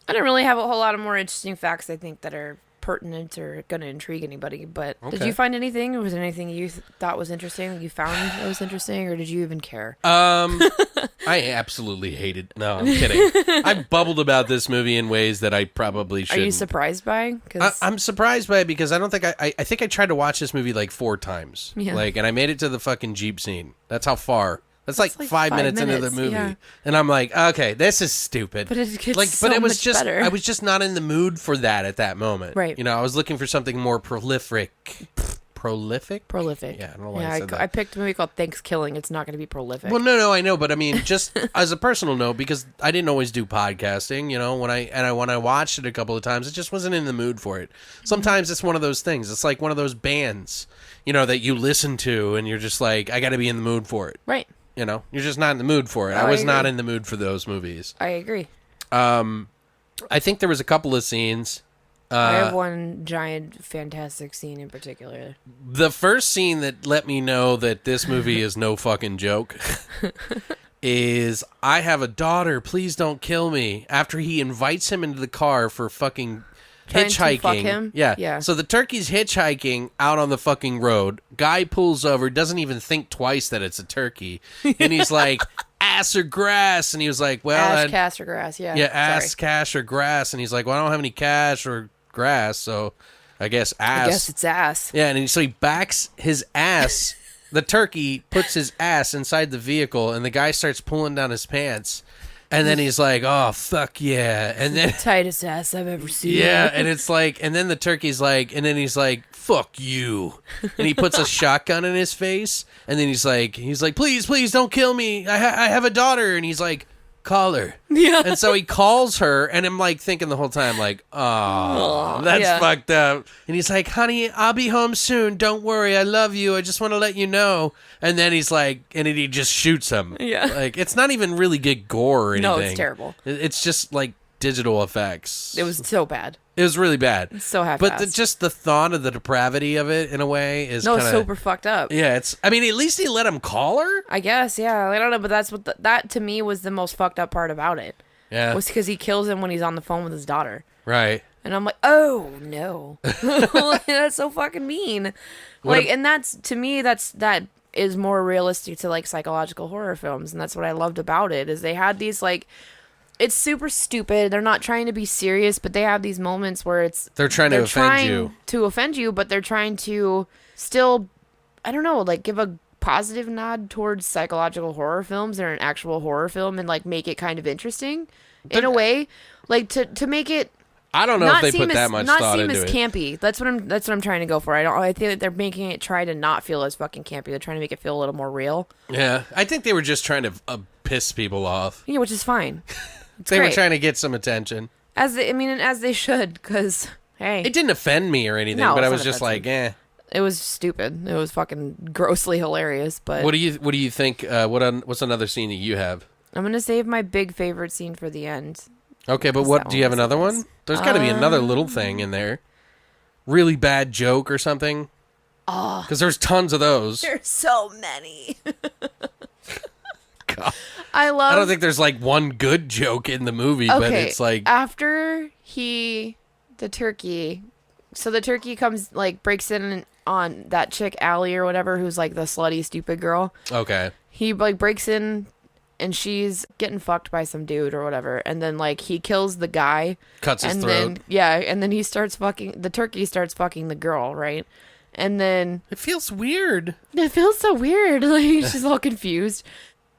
I don't really have a whole lot of more interesting facts, I think, that are pertinent or going to intrigue anybody. But Did you find anything? Or was there anything you thought was interesting that you found that was interesting? Or did you even care? I absolutely hated... No, I'm kidding. I bubbled about this movie in ways that I probably shouldn't. Are you surprised by? I'm surprised by it because I don't think... I think I tried to watch this movie like 4 times. Yeah. Like, and I made it to the fucking Jeep scene. That's how far... That's like 5 minutes into the movie, yeah. And I'm like, okay, this is stupid. But it gets but it was just better. I was just not in the mood for that at that moment. Right. You know, I was looking for something more prolific. Prolific? Prolific. Yeah, I don't know why I said that. I picked a movie called Thankskilling. It's not going to be prolific. Well, no, I know, but I mean, just as a personal note, because I didn't always do podcasting. You know, when I watched it a couple of times, it just wasn't in the mood for it. Sometimes it's one of those things. It's like one of those bands, you know, that you listen to, and you're just like, I got to be in the mood for it. Right. You know, you're just not in the mood for it. I was not in the mood for those movies. I agree. I think there was a couple of scenes. I have one giant, fantastic scene in particular. The first scene that let me know that this movie is no fucking joke is, I have a daughter, please don't kill me. After he invites him into the car for fucking... hitchhiking. To fuck him? Yeah. So the turkey's hitchhiking out on the fucking road. Guy pulls over, doesn't even think twice that it's a turkey. And he's like, ass or grass? And he was like, well... cash, or grass, yeah. Yeah, ass, cash, or grass. And he's like, well, I don't have any cash or grass, so I guess ass. I guess it's ass. Yeah, and so he backs his ass. The turkey puts his ass inside the vehicle, and the guy starts pulling down his pants. And then he's like, oh, fuck yeah. And then the tightest ass I've ever seen. Yeah, and it's like, and then the turkey's like, and then he's like, fuck you. And he puts a shotgun in his face. And then he's like, please don't kill me. I have a daughter. And he's like, call her. Yeah. And so he calls her, and I'm like thinking the whole time, like, oh, that's fucked up. And he's like, honey, I'll be home soon. Don't worry. I love you. I just want to let you know. And then he's like, and then he just shoots him. Yeah. Like, it's not even really good gore or anything. No, it's terrible. It's just like digital effects. It was so bad. It was really bad. It's so half-assed. But just the thought of the depravity of it, in a way, is no, kinda, super fucked up. Yeah, it's... I mean, at least he let him call her? I guess, yeah. I don't know, but that's what... that, to me, was the most fucked up part about it. Yeah. Was because he kills him when he's on the phone with his daughter. Right. And I'm like, oh, no. That's so fucking mean. Like, and that's... To me, that is more realistic to, like, psychological horror films. And that's what I loved about it, is they had these, like... It's super stupid. They're not trying to be serious, but they have these moments where they're trying to offend you, but they're trying to still, I don't know, like give a positive nod towards psychological horror films or an actual horror film and like make it kind of interesting in a way, like to make it. I don't know if they put that much thought into it. Not seem as campy. That's what I'm trying to go for. I think that they're making it try to not feel as fucking campy. They're trying to make it feel a little more real. Yeah, I think they were just trying to piss people off. Yeah, which is fine. They were trying to get some attention. As they should, because, hey. It didn't offend me or anything, but I was just like, eh. It was stupid. It was fucking grossly hilarious, but... What do you think, what's another scene that you have? I'm going to save my big favorite scene for the end. Okay, but what, do you have another one? There's got to be another little thing in there. Really bad joke or something. Oh. Because there's tons of those. There's so many. God. I don't think there's like one good joke in the movie, but it's like after the turkey comes, like breaks in on that chick, Allie or whatever, who's like the slutty, stupid girl. Okay. He like breaks in and she's getting fucked by some dude or whatever. And then like he kills the guy. Cuts his throat. Then, yeah. And then he starts fucking, the turkey starts fucking the girl, right? And then. It feels weird. It feels so weird. Like she's all confused.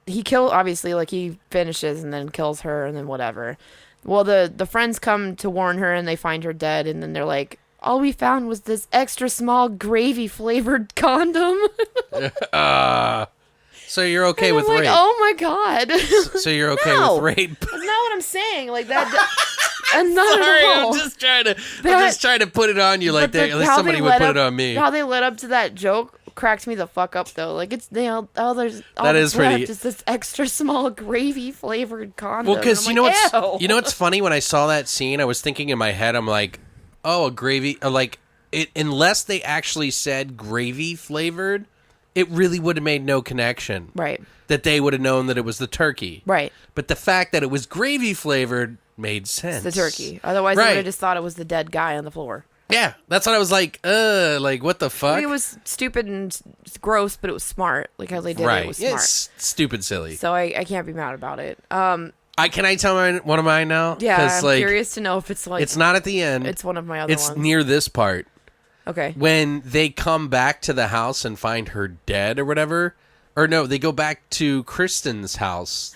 He obviously, like he finishes and then kills her and then whatever. Well, the friends come to warn her and they find her dead. And then they're like, all we found was this extra small gravy flavored condom. So you're okay and with I'm like, rape? oh my God. So you're okay No. with rape? That's not what I'm saying. Like that. I'm not Sorry, at all. I'm just trying to put it on you like that. At least somebody would put it on me. How they led up to that joke cracks me the fuck up though. Like it's there's all that that's is pretty. left is this extra small gravy flavored condom. Well, because you know what's funny, when I saw that scene, I was thinking in my head, I'm like, oh, a gravy, like it. Unless they actually said gravy flavored, it really would have made no connection. Right. That they would have known that it was the turkey. Right. But the fact that it was gravy flavored made sense. It's the turkey. Otherwise, I would have just thought it was the dead guy on the floor. Yeah, that's what I was like, what the fuck? I mean, it was stupid and gross, but it was smart. Like how they did it was smart. It's stupid silly. So I can't be mad about it. Can I tell one of mine now? Yeah, I'm like, curious to know if it's like... It's not at the end. It's one of my other ones. It's near this part. Okay. When they come back to the house and find her dead or whatever... Or no, they go back to Kristen's house,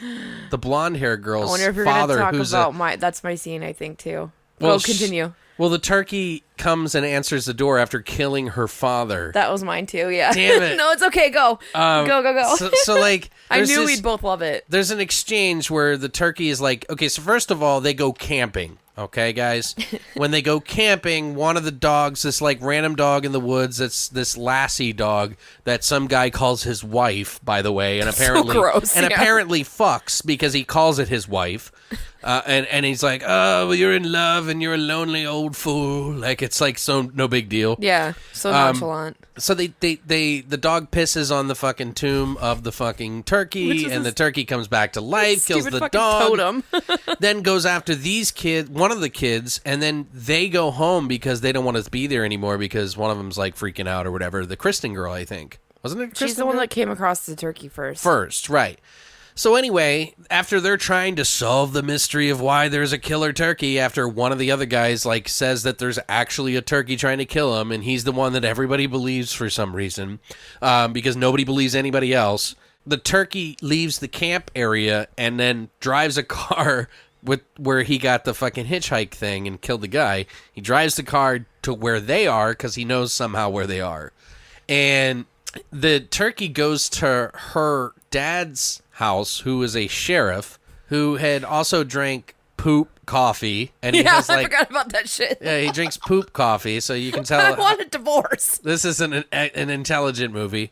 the blonde-haired girl's father. I wonder if you're going to talk about that's my scene, I think, too. Well, continue. Well, the turkey comes and answers the door after killing her father. That was mine, too, yeah. Damn it. No, it's okay, go. Go. So like... I knew we'd both love it. There's an exchange where the turkey is like, okay, so first of all, they go camping. Okay, guys? When they go camping, one of the dogs, this like random dog in the woods, that's this lassie dog that some guy calls his wife, by the way, and apparently so gross, apparently fucks because he calls it his wife. And he's like, oh, well, you're in love and you're a lonely old fool. Like, it's like no big deal. Yeah, so nonchalant. So the dog pisses on the fucking tomb of the fucking turkey, and the turkey comes back to life, kills the dog, totem. then goes after these kids, one of the kids, and then they go home because they don't want to be there anymore because one of them's like freaking out or whatever. The Kristen girl, I think. Wasn't it Kristen She's the one girl? that came across the turkey first. First, right. So anyway, after they're trying to solve the mystery of why there's a killer turkey, after one of the other guys like says that there's actually a turkey trying to kill him, and he's the one that everybody believes for some reason, because nobody believes anybody else, the turkey leaves the camp area and then drives a car with where he got the fucking hitchhike thing and killed the guy. He drives the car to where they are because he knows somehow where they are. And the turkey goes to her dad's house, who is a sheriff, who had also drank poop coffee. And he has, like, I forgot about that shit. Yeah, he drinks poop coffee, so you can tell. I want a divorce. This is an intelligent movie.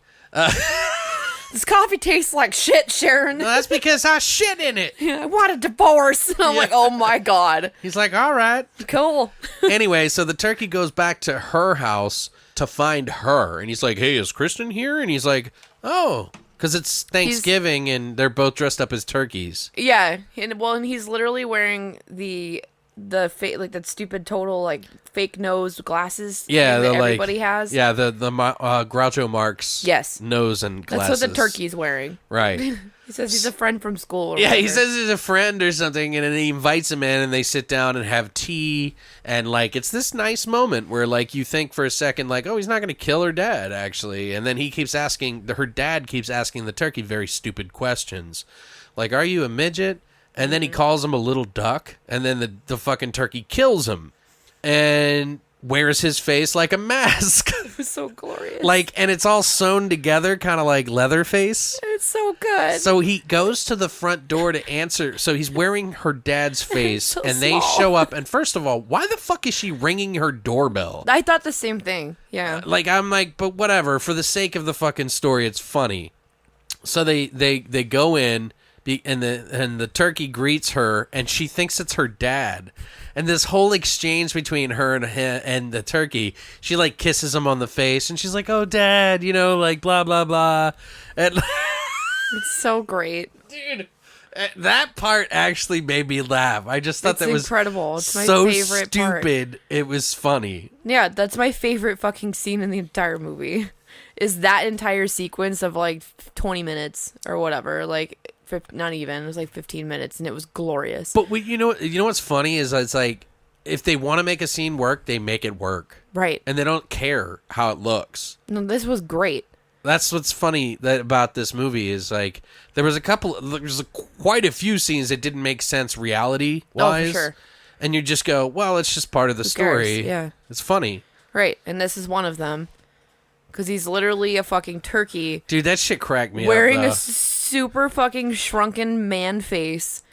This coffee tastes like shit, Sharon. No, that's because I shit in it. I want a divorce. I'm like, oh my God. He's like, all right. Cool. Anyway, so the turkey goes back to her house to find her. And he's like, hey, is Kristen here? And he's like, oh, because it's Thanksgiving and they're both dressed up as turkeys. Yeah. And he's literally wearing the fake, like that stupid total like fake nose glasses. Yeah, that everybody has. Yeah, the Groucho Marx. Yes. Nose and glasses. That's what the turkey's wearing. Right. He says he's a friend from school. Or yeah, whatever. he says he's a friend or something, and then he invites him in, and they sit down and have tea, and like it's this nice moment where like you think for a second like, oh, he's not going to kill her dad actually, and then he keeps asking her dad keeps asking the turkey very stupid questions, like, are you a midget? And then he calls him a little duck, and then the fucking turkey kills him, and wears his face like a mask. It was so glorious. Like, and it's all sewn together, kind of like Leatherface. It's so good. So he goes to the front door to answer. So he's wearing her dad's face, so and they show up. And first of all, why the fuck is she ringing her doorbell? I thought the same thing. Yeah. Like, I'm like, but whatever. For the sake of the fucking story, it's funny. So they go in. And the turkey greets her, and she thinks it's her dad. And this whole exchange between her and the turkey, she like kisses him on the face, and she's like, "Oh, Dad," like blah blah blah. And it's so great, dude. That part actually made me laugh. I just thought It's that was incredible. It's my so favorite part. stupid. It was funny. Yeah, that's my favorite fucking scene in the entire movie. Is that entire sequence of like 20 minutes or whatever. Like, not even. It was like 15 minutes and it was glorious. But you know what's funny is it's like if they want to make a scene work, they make it work. Right. And they don't care how it looks. No, this was great. That's what's funny about this movie is like there's quite a few scenes that didn't make sense reality wise. Oh, for sure. And you just go, well, it's just part of the story. Yeah. It's funny. Right. And this is one of them. Because he's literally a fucking turkey. Dude, that shit cracked me wearing up. a super fucking shrunken man face.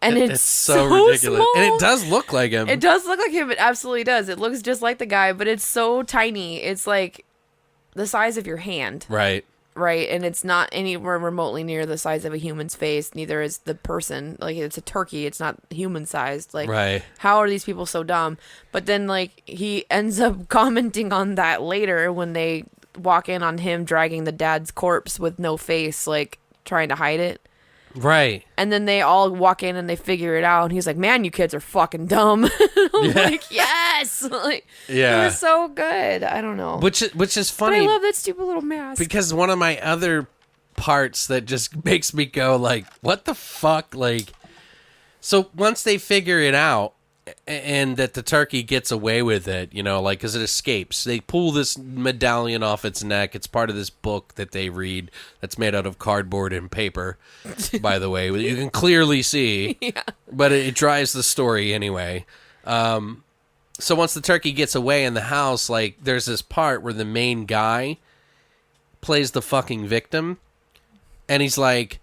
And it's so ridiculous. small. And it does look like him. It does look like him. It absolutely does. It looks just like the guy, but it's so tiny. It's like the size of your hand. Right. Right. And it's not anywhere remotely near the size of a human's face. Neither is the person. Like, it's a turkey. It's not human sized. Like, right. How are these people so dumb? But then, like, he ends up commenting on that later when they walk in on him dragging the dad's corpse with no face, like, trying to hide it. Right. And then they all walk in and they figure it out. And he's like, man, you kids are fucking dumb. I'm like, yes. Like, yeah. It was so good. I don't know. Which is funny. But I love that stupid little mask. Because one of my other parts that just makes me go like, what the fuck? Like, so once they figure it out and that the turkey gets away with it, you know, like, because it escapes, they pull this medallion off its neck. It's part of this book that they read that's made out of cardboard and paper, by the way. You can clearly see, Yeah. but it drives the story anyway. So once the turkey gets away in the house, like, there's this part where the main guy plays the fucking victim, and he's like,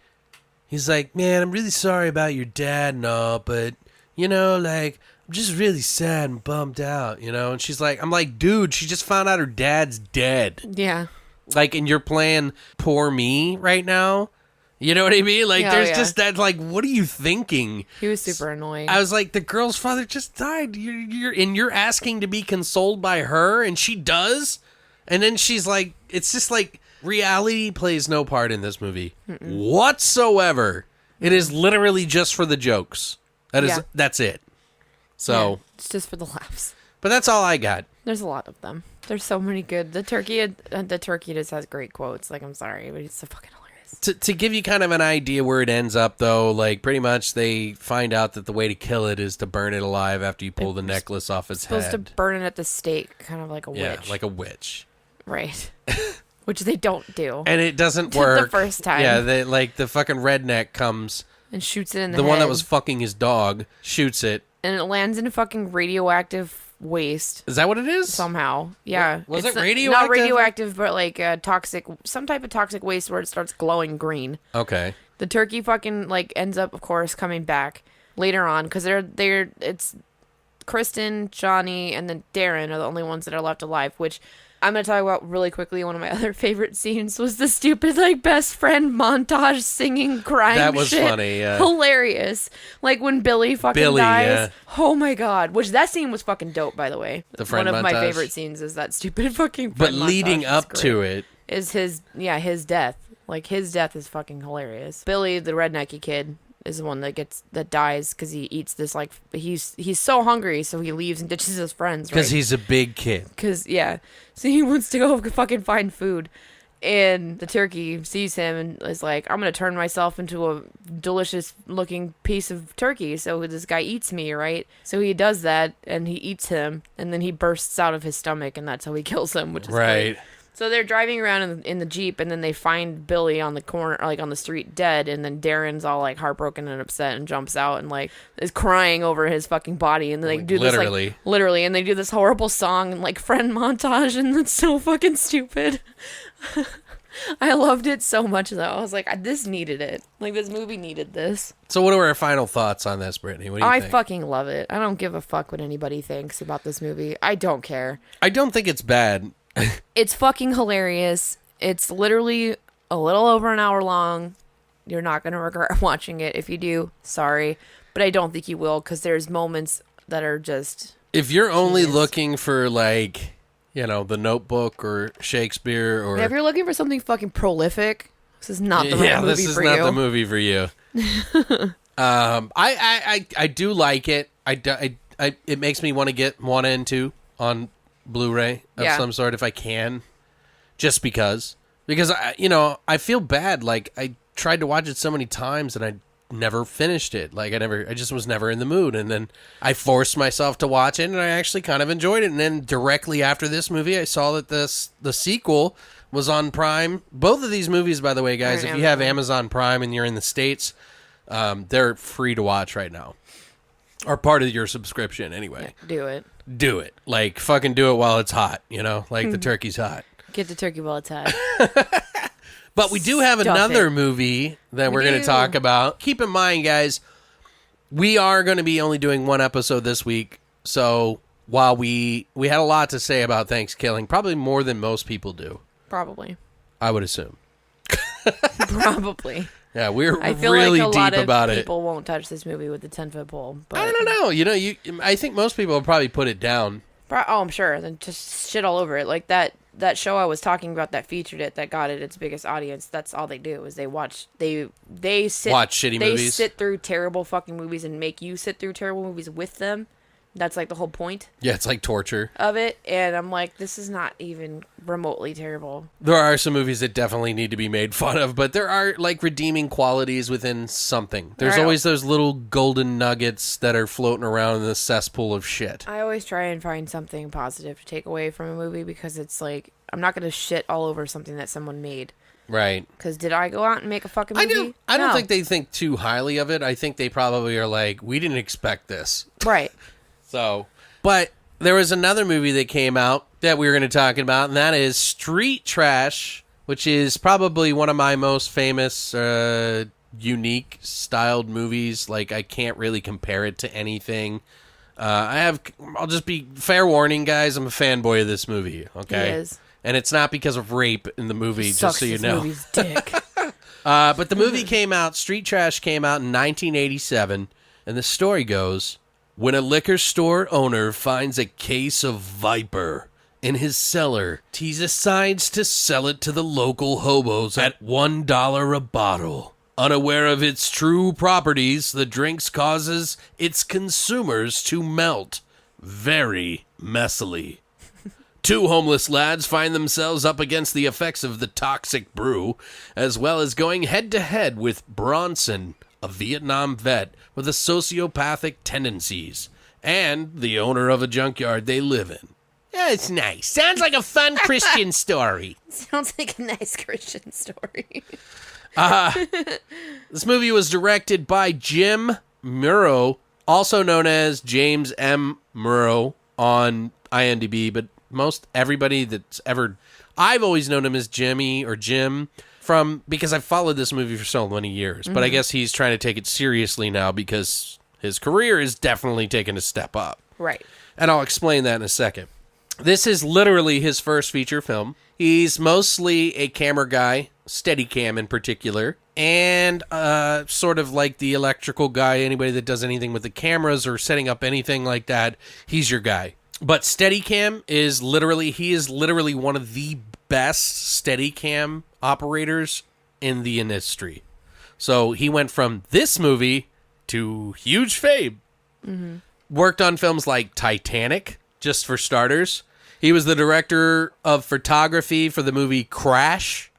man, I'm really sorry about your dad and all, but, you know, like, I'm just really sad and bummed out, you know? And she's like, I'm like, dude, she just found out her dad's dead. Yeah. Like, and you're playing poor me right now? You know what I mean? Like, Yeah, there's yeah. just that, like, what are you thinking? He was super annoying. I was like, the girl's father just died. You're asking to be consoled by her, and she does? And then she's like, it's just like, reality plays no part in this movie whatsoever. It is literally just for the jokes. That's it. So, Yeah, it's just for the laughs. but that's all I got. There's a lot of them. There's so many good. The turkey just has great quotes. Like, I'm sorry, but it's so fucking hilarious. To give you kind of an idea where it ends up, though, like, pretty much they find out that the way to kill it is to burn it alive after you pull the necklace off its head. Supposed to burn it at the stake, kind of like a Yeah, witch. like a witch. Right. Which they don't do. And it doesn't work. The first time. Yeah, the fucking redneck comes. And shoots it in the The one that head. was fucking his dog shoots it. And it lands in a fucking radioactive waste. Is that what it is? Somehow. Yeah. Was It's it radioactive? Not radioactive, but like toxic, some type of toxic waste where it starts glowing green. Okay. The turkey fucking like ends up, of course, coming back later on because it's Kristen, Johnny, and then Darren are the only ones that are left alive, which I'm going to talk about really quickly. One of my other favorite scenes was the stupid, like, best friend montage singing crime That was shit. funny, yeah. Hilarious. Like, when Billy fucking dies. yeah. Oh, my God. Which, that scene was fucking dope, by the way. The friend One of my montage? favorite scenes is that stupid fucking But friend leading montage. up It's to great. it, Is his death. Like, his death is fucking hilarious. Billy, the rednecky kid, is the one that dies because he eats this, like, he's so hungry, so he leaves and ditches his friends, right? because he's a big kid. So he wants to go fucking find food. And the turkey sees him and is like, I'm going to turn myself into a delicious looking piece of turkey so this guy eats me, right? So he does that and he eats him and then he bursts out of his stomach and that's how he kills him, which is Right. great. So they're driving around in the Jeep and then they find Billy on the corner, or like on the street dead. And then Darren's all like heartbroken and upset and jumps out and like is crying over his fucking body. And then they Like, do this literally. like literally, and they do this horrible song and like friend montage, and it's so fucking stupid. I loved it so much though. I was like, this needed it. Like, this movie needed this. So what are our final thoughts on this, Brittany? What do you I think? fucking love it. I don't give a fuck what anybody thinks about this movie. I don't care. I don't think it's bad. It's fucking hilarious. It's literally a little over an hour long. You're not going to regret watching it. If you do, sorry. But I don't think you will, because there's moments that are just... If you're only Genius. looking for, like, you know, The Notebook or Shakespeare or... If you're looking for something fucking prolific, This is not the right movie this is for not you. the movie for you. I do like it. It makes me want to get one and two on Blu-ray of some sort if I can, just because I feel bad. Like, I tried to watch it so many times and I never finished it. Like, I just was never in the mood, and then I forced myself to watch it, and I actually kind of enjoyed it. And then directly after this movie, I saw that the sequel was on Prime. Both of these movies, by the way, guys, if you have Amazon Prime and you're in the States, they're free to watch right now, or part of your subscription anyway. Yeah, do it. Like, fucking do it while it's hot, like the turkey's hot. Get the turkey while it's hot. But we do have another movie that we're going to talk about. Keep in mind, guys, we are going to be only doing one episode this week. So while we had a lot to say about Thankskilling, probably more than most people do. Probably. I would assume. Probably. Yeah, we're I feel really like a lot deep about it. People won't touch this movie with the 10-foot pole. But I don't know. I think most people will probably put it down. Oh, I'm sure. Then just shit all over it. Like that show I was talking about that featured it, that got it its biggest audience. That's all they do is they watch. They watch shitty movies. They sit through terrible fucking movies and make you sit through terrible movies with them. That's like the whole point. Yeah, it's like torture of it, and I'm like, this is not even remotely terrible. There are some movies that definitely need to be made fun of, but there are like redeeming qualities within something. There's always those little golden nuggets that are floating around in the cesspool of shit. I always try and find something positive to take away from a movie because it's like, I'm not going to shit all over something that someone made. Right. Because did I go out and make a fucking movie? I don't think they think too highly of it. I think they probably are like, we didn't expect this. Right. So, but there was another movie that came out that we were going to talk about, and that is Street Trash, which is probably one of my most famous, unique styled movies. Like, I can't really compare it to anything. I'll just be fair warning, guys. I'm a fanboy of this movie. Okay. He is. And it's not because of rape in the movie, just so you know. Movie's dick. But the movie came out, Street Trash came out in 1987, and the story goes, when a liquor store owner finds a case of Viper in his cellar, he decides to sell it to the local hobos at $1 a bottle. Unaware of its true properties, the drinks causes its consumers to melt very messily. Two homeless lads find themselves up against the effects of the toxic brew, as well as going head-to-head with Bronson, a Vietnam vet with a sociopathic tendencies, and the owner of a junkyard they live in. Yeah, it's nice. Sounds like a fun Christian story. Sounds like a nice Christian story. This movie was directed by Jim Murrow, also known as James M. Murrow on IMDb, but most everybody that's ever... I've always known him as Jimmy or Jim because I've followed this movie for so many years, but I guess he's trying to take it seriously now because his career is definitely taking a step up. Right. And I'll explain that in a second. This is literally his first feature film. He's mostly a camera guy, Steadicam in particular, and sort of like the electrical guy, anybody that does anything with the cameras or setting up anything like that, he's your guy. But Steadicam is literally one of the best Steadicam operators in the industry. So he went from this movie to huge fame. Mm-hmm. Worked on films like Titanic, just for starters. He was the director of photography for the movie Crash,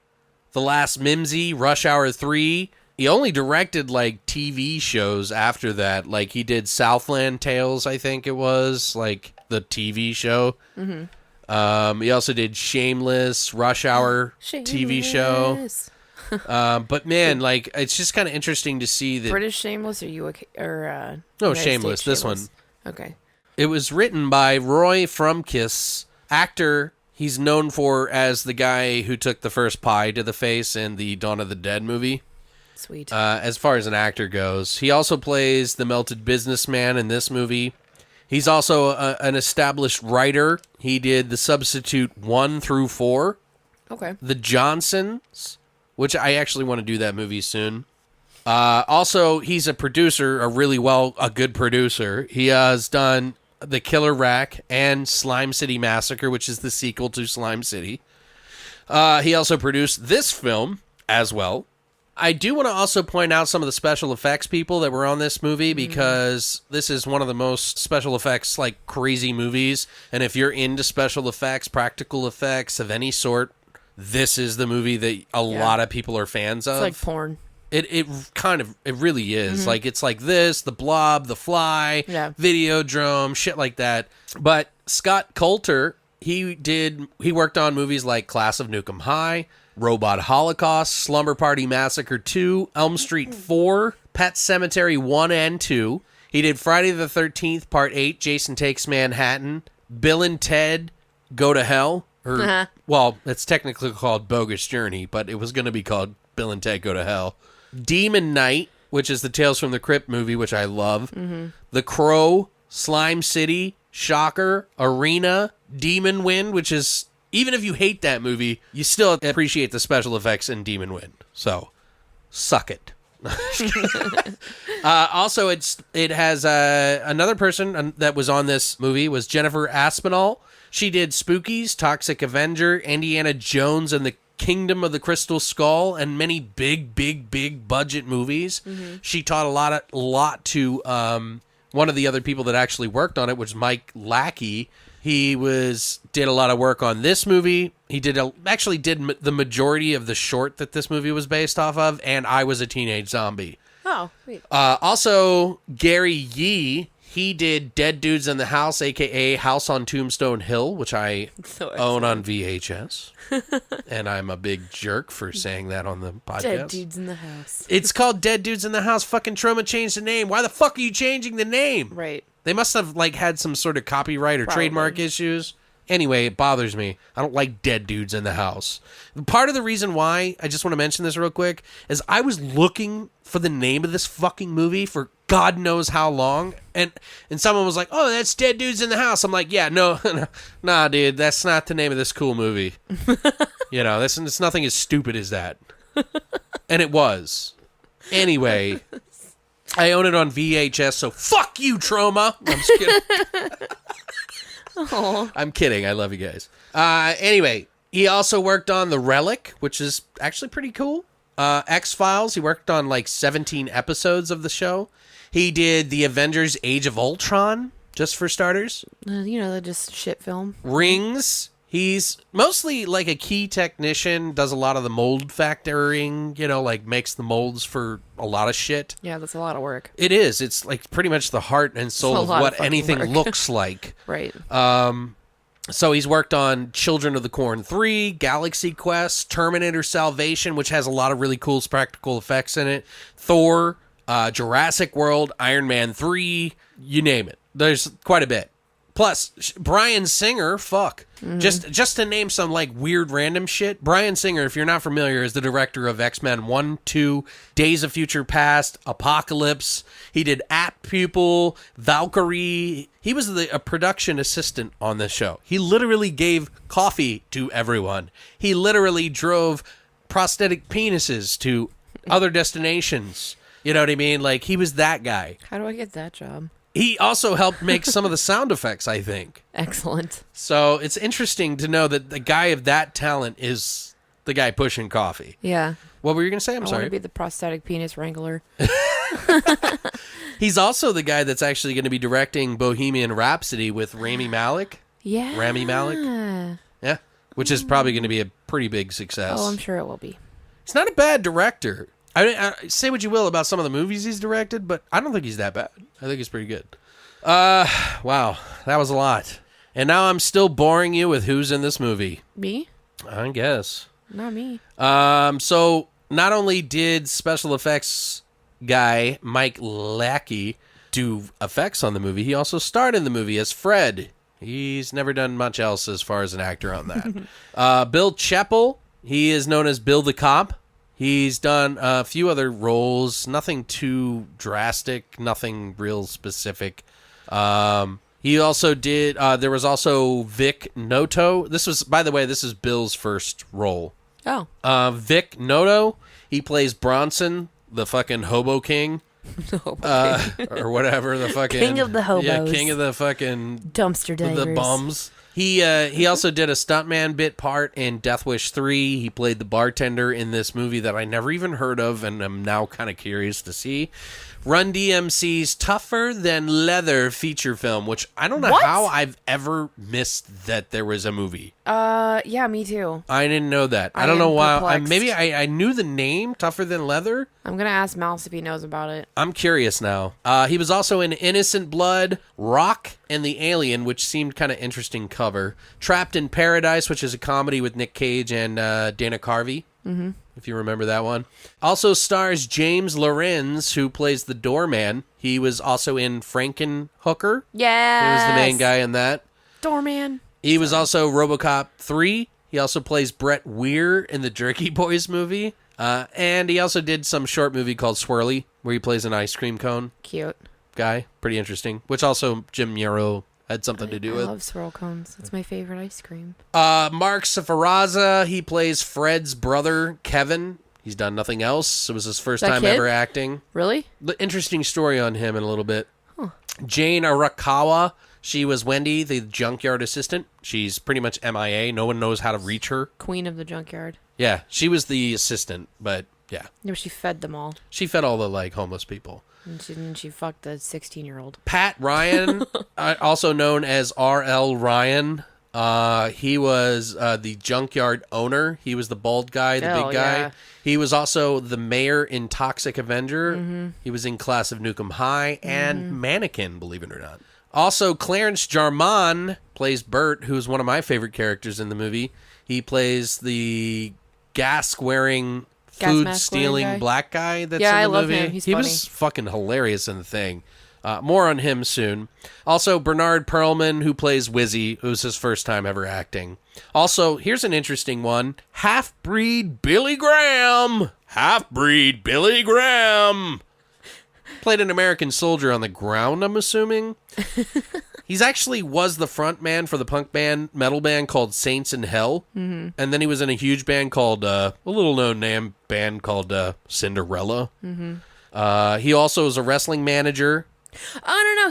The Last Mimsy, Rush Hour 3. He only directed like TV shows after that. Like he did Southland Tales, I think it was, like the TV show. Mm-hmm. He also did Shameless, Rush Hour TV show. But man, like it's just kind of interesting to see that British Shameless or no, Shameless. This one. Okay. It was written by Roy Frumkiss, actor. He's known for as the guy who took the first pie to the face in the Dawn of the Dead movie. Sweet. As far as an actor goes, he also plays the melted businessman in this movie. He's also an established writer. He did The Substitute 1 through 4. Okay. The Johnsons, which I actually want to do that movie soon. Also, he's a producer, a good producer. He has done The Killer Rack and Slime City Massacre, which is the sequel to Slime City. He also produced this film, as well. I do want to also point out some of the special effects people that were on this movie because this is one of the most special effects, like, crazy movies. And if you're into special effects, practical effects of any sort, this is the movie that a lot of people are fans of. It's like porn. It really is. Like, it's like this, The Blob, The Fly, Videodrome, shit like that. But Scott Coulter, he worked on movies like Class of Nukem High, Robot Holocaust, Slumber Party Massacre 2, Elm Street 4, Pet Sematary 1 and 2. He did Friday the 13th, Part 8, Jason Takes Manhattan, Bill and Ted Go to Hell. Well, it's technically called Bogus Journey, but it was going to be called Bill and Ted Go to Hell. Demon Knight, which is the Tales from the Crypt movie, which I love. The Crow, Slime City, Shocker, Arena, Demon Wind, which is, even if you hate that movie, you still appreciate the special effects in Demon Wind. So, suck it. Also, it has another person that was on this movie was Jennifer Aspinall. She did Spookies, Toxic Avenger, Indiana Jones and the Kingdom of the Crystal Skull, and many big budget movies. She taught a lot to one of the other people that actually worked on it, which was Mike Lackey. He did a lot of work on this movie. He did the majority of the short that this movie was based off of, and I Was a Teenage Zombie. Oh, sweet. Also, Gary Yee, he did Dead Dudes in the House, a.k.a. House on Tombstone Hill, which I own on VHS. And I'm a big jerk for saying that on the podcast. Dead Dudes in the House. It's called Dead Dudes in the House. Fucking Troma changed the name. Why the fuck are you changing the name? Right. They must have, like, had some sort of copyright or trademark issues. Anyway, it bothers me. I don't like Dead Dudes in the House. Part of the reason why, I just want to mention this real quick, is I was looking for the name of this fucking movie for God knows how long, and someone was like, "Oh, that's Dead Dudes in the House." I'm like, "Yeah, no, nah, dude, that's not the name of this cool movie." You know, it's nothing as stupid as that. And it was. Anyway, I own it on VHS, so fuck you, Troma. I'm just kidding. I'm kidding. I love you guys. Anyway, he also worked on The Relic, which is actually pretty cool. X-Files. He worked on like 17 episodes of the show. He did The Avengers Age of Ultron, just for starters. They're just shit film. Rings. He's mostly like a key technician, does a lot of the mold factoring, like makes the molds for a lot of shit. Yeah, that's a lot of work. It is. It's like pretty much the heart and soul of what anything looks like. Right. So he's worked on Children of the Corn 3, Galaxy Quest, Terminator Salvation, which has a lot of really cool practical effects in it, Thor, Jurassic World, Iron Man 3, you name it. There's quite a bit. Plus, Bryan Singer, just to name some like weird random shit. Bryan Singer, if you're not familiar, is the director of X-Men 1, 2, Days of Future Past, Apocalypse. He did App Pupil, Valkyrie. He was a production assistant on this show. He literally gave coffee to everyone. He literally drove prosthetic penises to other destinations. You know what I mean? Like, he was that guy. How do I get that job? He also helped make some of the sound effects, I think. Excellent. So it's interesting to know that the guy of that talent is the guy pushing coffee. Yeah. What were you going to say? I'm I sorry. want to be the prosthetic penis wrangler. He's also the guy that's actually going to be directing Bohemian Rhapsody with Rami Malek. Yeah. Rami Malek. Yeah. Which is probably going to be a pretty big success. Oh, I'm sure it will be. He's not a bad director. I say what you will about some of the movies he's directed, but I don't think he's that bad. I think he's pretty good. Wow, that was a lot. And now I'm still boring you with who's in this movie. Me? I guess. Not me. So not only did special effects guy Mike Lackey do effects on the movie, he also starred in the movie as Fred. He's never done much else as far as an actor on that. Bill Chappell, he is known as Bill the Cop. He's done a few other roles, nothing too drastic, nothing real specific. He also did, there was also Vic Noto. By the way, this is Bill's first role. Oh. Vic Noto, he plays Bronson, the fucking hobo king. or whatever the fucking King of the hobos. Yeah, king of the fucking Dumpster divers. the bums. He also did a stuntman bit part in Death Wish 3. He played the bartender in this movie that I never even heard of, and I'm now kind of curious to see. Run DMC's Tougher Than Leather feature film, which I don't know how I've ever missed that there was a movie. Yeah, me too. I didn't know that. I don't know why. Maybe I knew the name, Tougher Than Leather. I'm going to ask Mouse if he knows about it. I'm curious now. He was also in Innocent Blood, Rock, and The Alien, which seemed kind of interesting cover. Trapped in Paradise, which is a comedy with Nick Cage and Dana Carvey. Mm-hmm. If you remember that one. Also stars James Lorenz, who plays the doorman. He was also in Frankenhooker. Yeah. He was the main guy in that. Doorman. He was also RoboCop 3. He also plays Brett Weir in the Jerky Boys movie. And he also did some short movie called Swirly, where he plays an ice cream cone Cute. guy. Pretty interesting. Which also Jim Muro had something to do with. I love swirl cones. It's my favorite ice cream. Mark Safaraza, he plays Fred's brother, Kevin. He's done nothing else. It was his first time ever acting. Really? Interesting story on him in a little bit. Huh. Jane Arakawa, she was Wendy, the junkyard assistant. She's pretty much MIA. No one knows how to reach her. Queen of the junkyard. Yeah, she was the assistant, but yeah. No, she fed them all. She fed all the homeless people. And she fucked the 16-year-old. Pat Ryan, also known as R.L. Ryan. He was the junkyard owner. He was the bald guy, the big guy. Yeah. He was also the mayor in Toxic Avenger. Mm-hmm. He was in Class of Nukem High and Mannequin, believe it or not. Also, Clarence Jarman plays Bert, who's one of my favorite characters in the movie. He plays the gas-wearing, food-stealing black guy that's in the movie. Yeah, I love him. He's he funny. was fucking hilarious in the thing. More on him soon. Also, Bernard Perlman, who plays Wizzy, who's his first time ever acting. Also, here's an interesting one. Half-breed Billy Graham. Half-breed Billy Graham. Played an American soldier on the ground, I'm assuming. He's actually was the front man for the punk band, metal band called Saints in Hell. Mm-hmm. And then he was in a huge band called, a little-known band called Cinderella. Mm-hmm. He also was a wrestling manager. Oh,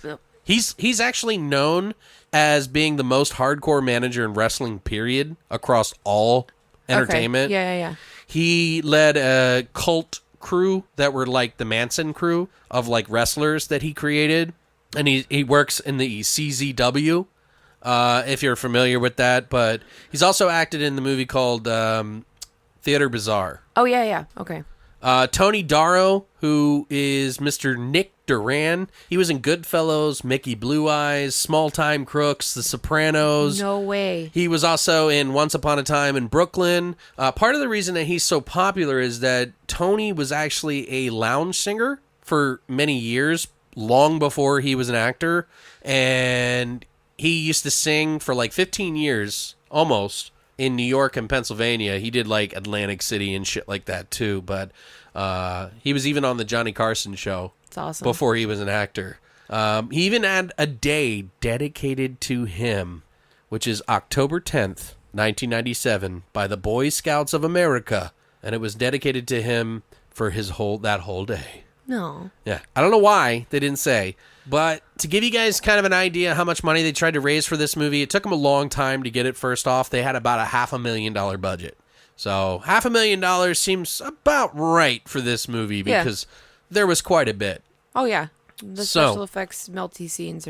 no. He's actually known as being the most hardcore manager in wrestling, period, across all entertainment. Okay. Yeah. He led a cult crew that were like the Manson crew of like wrestlers that he created. And he works in the CZW, if you're familiar with that. But he's also acted in the movie called Theater Bizarre. Oh, yeah. Okay. Tony Darrow, who is Mr. Nick Duran. He was in Goodfellas, Mickey Blue Eyes, Small Time Crooks, The Sopranos. No way. He was also in Once Upon a Time in Brooklyn. Part of the reason that he's so popular is that Tony was actually a lounge singer for many years, long before he was an actor. And he used to sing for like 15 years, almost, in New York and Pennsylvania. He did like Atlantic City and shit like that too. But he was even on the Johnny Carson show. That's awesome. Before he was an actor. He even had a day dedicated to him, which is October 10th, 1997, by the Boy Scouts of America. And it was dedicated to him for that whole day. No. Yeah. I don't know why they didn't say. But to give you guys kind of an idea how much money they tried to raise for this movie, it took them a long time to get it first off. They had about a $500,000 budget. So $500,000 seems about right for this movie because there was quite a bit. Oh, yeah. The special effects melty scenes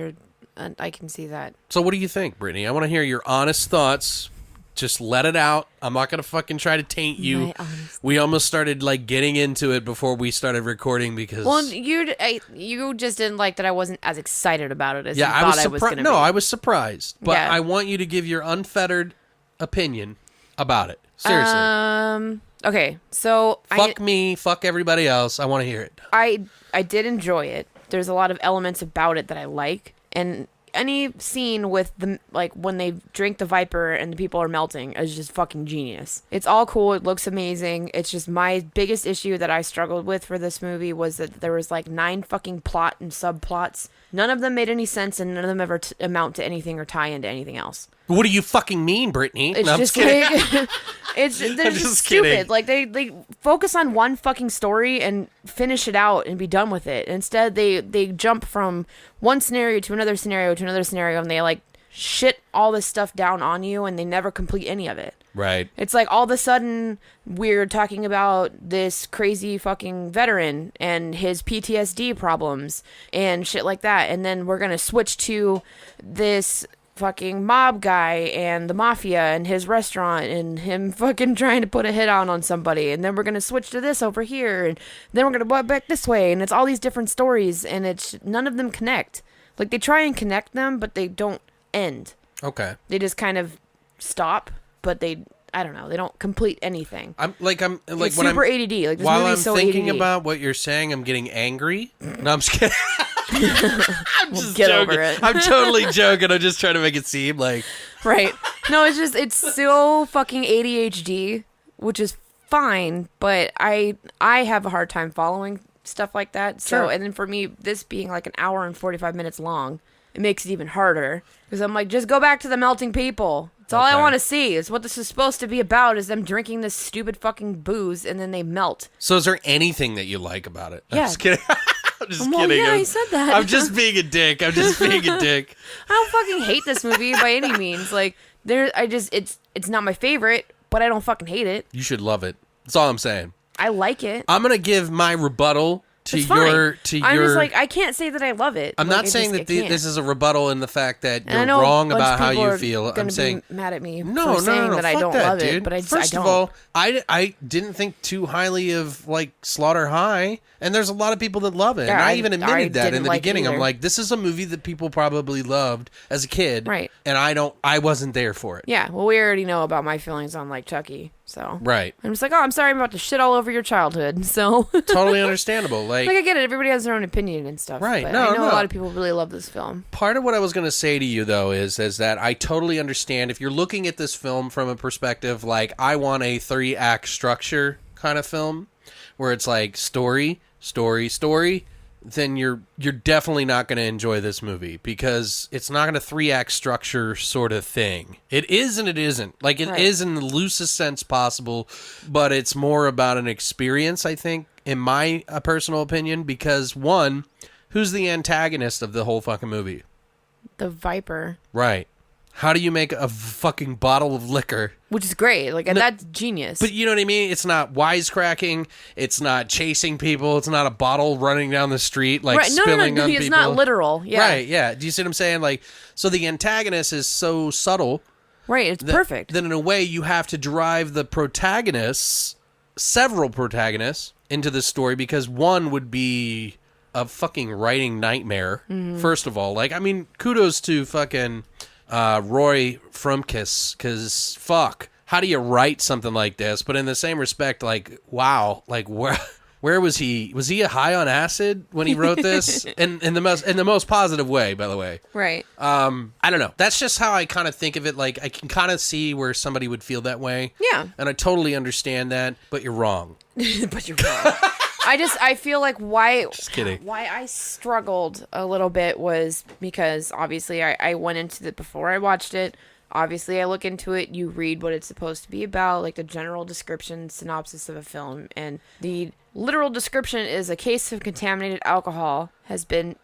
I can see that. So what do you think, Brittany? I want to hear your honest thoughts. Just let it out. I'm not going to fucking try to taint you. We almost started like getting into it before we started recording because... Well, you just didn't like that I wasn't as excited about it as you thought I was going to be. No, I was surprised. But I want you to give your unfettered opinion about it. Seriously. Okay, so... Fuck me, fuck everybody else. I want to hear it. I did enjoy it. There's a lot of elements about it that I like. And... any scene with the when they drink the Viper and the people are melting is just fucking genius. It's all cool. It looks amazing. It's just my biggest issue that I struggled with for this movie was that there was 9 fucking plot and subplots. None of them made any sense and none of them ever amount to anything or tie into anything else. What do you fucking mean, Brittany? It's No, I'm just kidding. like they're just just stupid. kidding. Like they focus on one fucking story and finish it out and be done with it. Instead, they jump from one scenario to another scenario to another scenario, and they like shit all this stuff down on you, and they never complete any of it. Right. It's like all of a sudden we're talking about this crazy fucking veteran and his PTSD problems and shit like that, and then we're gonna switch to this fucking mob guy and the mafia and his restaurant and him fucking trying to put a hit on somebody, and then we're gonna switch to this over here, and then we're gonna go back this way, and it's all these different stories, and it's none of them connect. Like they try and connect them, but they don't end. Okay. They just kind of stop, but I don't know, they don't complete anything. I'm like It's when super I'm ADD. Like this while movie's I'm so thinking ADD. about what you're saying, I'm getting angry. No, I'm just kidding. I'm just get joking. over it. I'm totally joking. I'm just trying to make it seem like Right. No, it's so fucking ADHD, which is fine, but I have a hard time following stuff like that. So, Sure. and then for me, this being like an hour and 45 minutes long, it makes it even harder because I'm like, just go back to the melting people. It's all I Okay. want to see. Is what this is supposed to be about is them drinking this stupid fucking booze and then they melt. So is there anything that you like about it? I'm Yeah. just kidding. I'm just Well, kidding. yeah, I'm, I said that. I'm just being a dick. I'm just being a dick. I don't fucking hate this movie by any means. Like it's not my favorite, but I don't fucking hate it. You should love it. That's all I'm saying. I like it. I'm gonna give my rebuttal to It's fine. your I'm just like, I can't say that I love it. I'm Like, not saying that this is a rebuttal in the fact that And I you're know wrong a bunch about of how people you are feel. gonna I'm saying be mad at me no, for saying no, that I fuck don't that, love dude. it, but I First don't. of all, I didn't think too highly of like Slaughter High, and there's a lot of people that love it. Yeah, and I I- even I admitted that in didn't the like it beginning. I'm either. like, this is a movie that people probably loved as a kid, Right. And I wasn't there for it. Yeah, well, we already know about my feelings on like Chucky, so Right. I'm just like, oh, I'm sorry, I'm about to shit all over your childhood. So, Totally understandable. Like I get it. Everybody has their own opinion and stuff. Right, But no, I know no. a lot of people really love this film. part of what I was going to say to you, though, is that I totally understand if you're looking at this film from a perspective like I want a 3-act structure kind of film where it's like story, story, story, then you're definitely not going to enjoy this movie because it's not going to 3-act structure sort of thing. It is and it isn't. Like it Right. is in the loosest sense possible, but it's more about an experience, I think, in my personal opinion, because one, who's the antagonist of the whole fucking movie? The Viper, Right. How do you make a fucking bottle of liquor? which is great. Like, and that's genius. But you know what I mean? It's not wisecracking. It's not chasing people. It's not a bottle running down the street, like right. No, spilling on it's people. not literal. Yeah. Right, yeah. Do you see what I'm saying? Like, so the antagonist is so subtle Right. It's that, perfect. that in a way you have to drive the protagonists, several protagonists, into the story because one would be a fucking writing nightmare, Mm-hmm. first of all. Like, I mean, kudos to fucking Roy Frumkiss, because fuck, how do you write something like this? But in the same respect, like, wow, like where was he? Was he high on acid when he wrote this? in the most positive way, by the way. Right. I don't know. That's just how I kind of think of it. Like, I can kind of see where somebody would feel that way. Yeah. And I totally understand that, but you're wrong. But you're wrong. I feel like Just kidding. why I struggled a little bit was because obviously I went into it before I watched it. Obviously I look into it, you read what it's supposed to be about, like the general description, synopsis of a film, and the literal description is a case of contaminated alcohol has a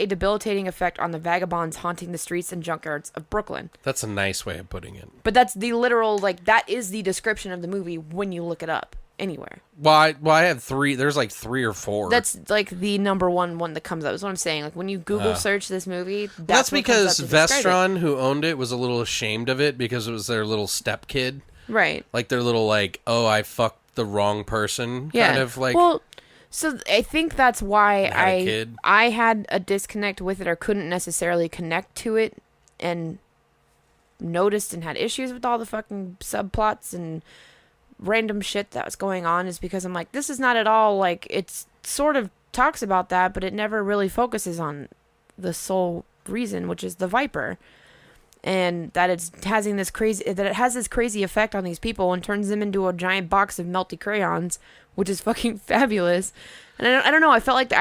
debilitating effect on the vagabonds haunting the streets and junkyards of Brooklyn. That's a nice way of putting it. But that's the literal, like, that is the description of the movie when you look it up anywhere. Well, I have 3. There's like 3 or 4. That's like the number one that comes up. That's what I'm saying. Like when you Google search this movie, That's what comes because up to describe it. Vestron, who owned it, was a little ashamed of it because it was their little step kid. Right. Like their little, like, oh, I fucked the wrong person Yeah. kind of like. Well, so I think that's why Had a kid. I had a disconnect with it or couldn't necessarily connect to it and noticed and had issues with all the fucking subplots and random shit that was going on is because I'm like, this is not at all like, it's sort of talks about that, but it never really focuses on the sole reason, which is the Viper. And that it has this crazy effect on these people and turns them into a giant box of melty crayons, which is fucking fabulous. And I don't know. I felt like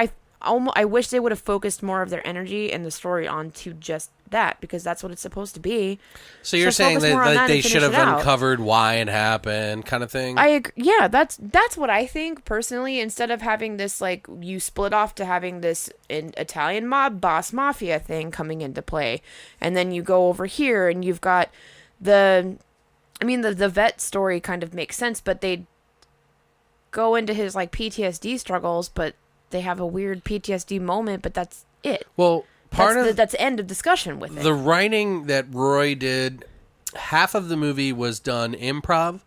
I wish they would have focused more of their energy and the story onto just that, because that's what it's supposed to be. So you're saying that they should have uncovered why it happened, kind of thing? I agree. Yeah, that's what I think personally. Instead of having this, like, you split off to having this Italian mob boss mafia thing coming into play, and then you go over here and you've got the vet story kind of makes sense, but they go into his like PTSD struggles, but they have a weird PTSD moment, but that's it. Well, that's the end of discussion with it. The writing that Roy did, half of the movie was done improv,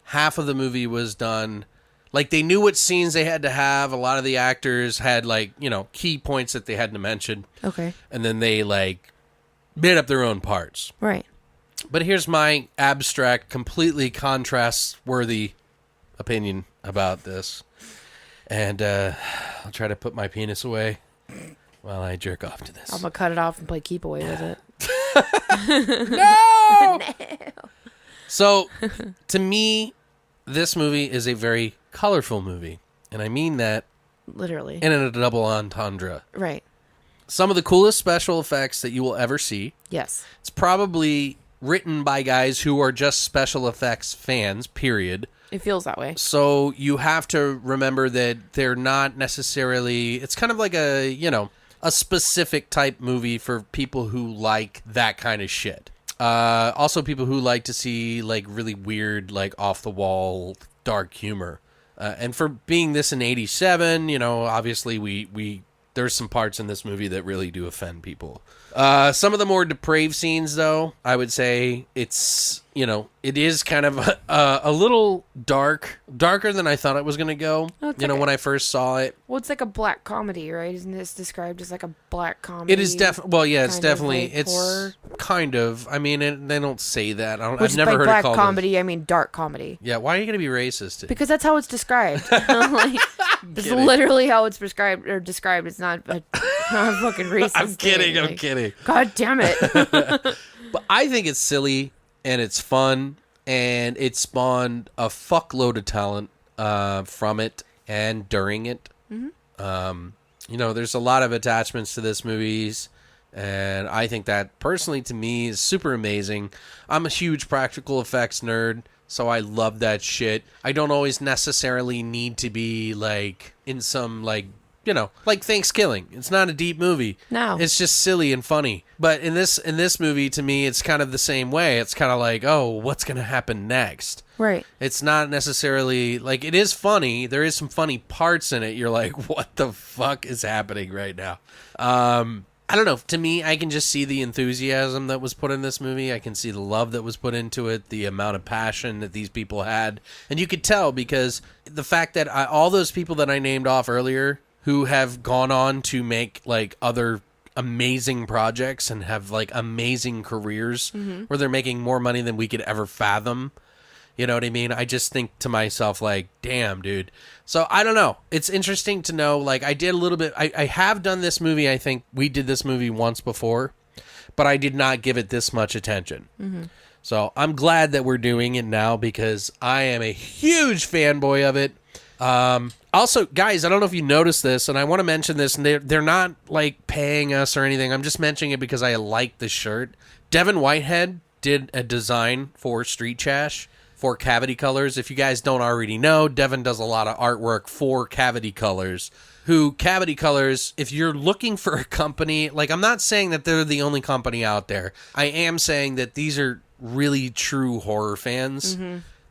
half of the movie was done, like, they knew what scenes they had to have. A lot of the actors had, like, you know, key points that they had to mention. Okay. And then they, like, made up their own parts. Right. But here's my abstract, completely contrast-worthy opinion about this. And I'll try to put my penis away while I jerk off to this. I'm going to cut it off and play keep away with it. No! So, to me, this movie is a very colorful movie. And I mean that literally. in a double entendre. Right. Some of the coolest special effects that you will ever see. Yes. It's probably written by guys who are just special effects fans, period. It feels that way. So you have to remember that they're not necessarily... It's kind of like a, you know, a specific type movie for people who like that kind of shit. Also people who like to see, like, really weird, like, off-the-wall, dark humor. And for being this in 87, you know, obviously we there's some parts in this movie that really do offend people. Some of the more depraved scenes, though, I would say it's, you know, it is kind of a little darker than I thought it was going to go, when I first saw it. Well, it's like a black comedy, right? Isn't this described as like a black comedy? It is definitely, well, yeah, it's definitely, like it's horror? Kind of, I mean, they don't say that. I've never heard it black called comedy, I mean dark comedy. Yeah, why are you going to be racist? Because that's how it's described. Like, it's literally how it's described. It's not a fucking racist I'm kidding, thing. I'm kidding. God damn it. But I think it's silly, and it's fun, and it spawned a fuckload of talent from it and during it. Mm-hmm. You know, there's a lot of attachments to this movies, and I think that, personally, to me, is super amazing. I'm a huge practical effects nerd, so I love that shit. I don't always necessarily need to be, like, in some, like, you know, like Thankskilling. It's not a deep movie. No. It's just silly and funny. But in this movie, to me, it's kind of the same way. It's kind of like, oh, what's going to happen next? Right. It's not necessarily, like, it is funny. There is some funny parts in it. You're like, what the fuck is happening right now? I don't know. To me, I can just see the enthusiasm that was put in this movie. I can see the love that was put into it, the amount of passion that these people had. And you could tell because the fact that all those people that I named off earlier who have gone on to make, like, other amazing projects and have, like, amazing careers where they're making more money than we could ever fathom. You know what I mean? I just think to myself, like, damn, dude. So, I don't know. It's interesting to know, like, I did a little bit... I have done this movie. I think we did this movie once before, but I did not give it this much attention. Mm-hmm. So, I'm glad that we're doing it now because I am a huge fanboy of it. Also, guys, I don't know if you noticed this, and I want to mention this, and they're not, like, paying us or anything. I'm just mentioning it because I like the shirt. Devin Whitehead did a design for Street Trash for Cavity Colors. If you guys don't already know, Devin does a lot of artwork for Cavity Colors. Cavity Colors, if you're looking for a company, like, I'm not saying that they're the only company out there. I am saying that these are really true horror fans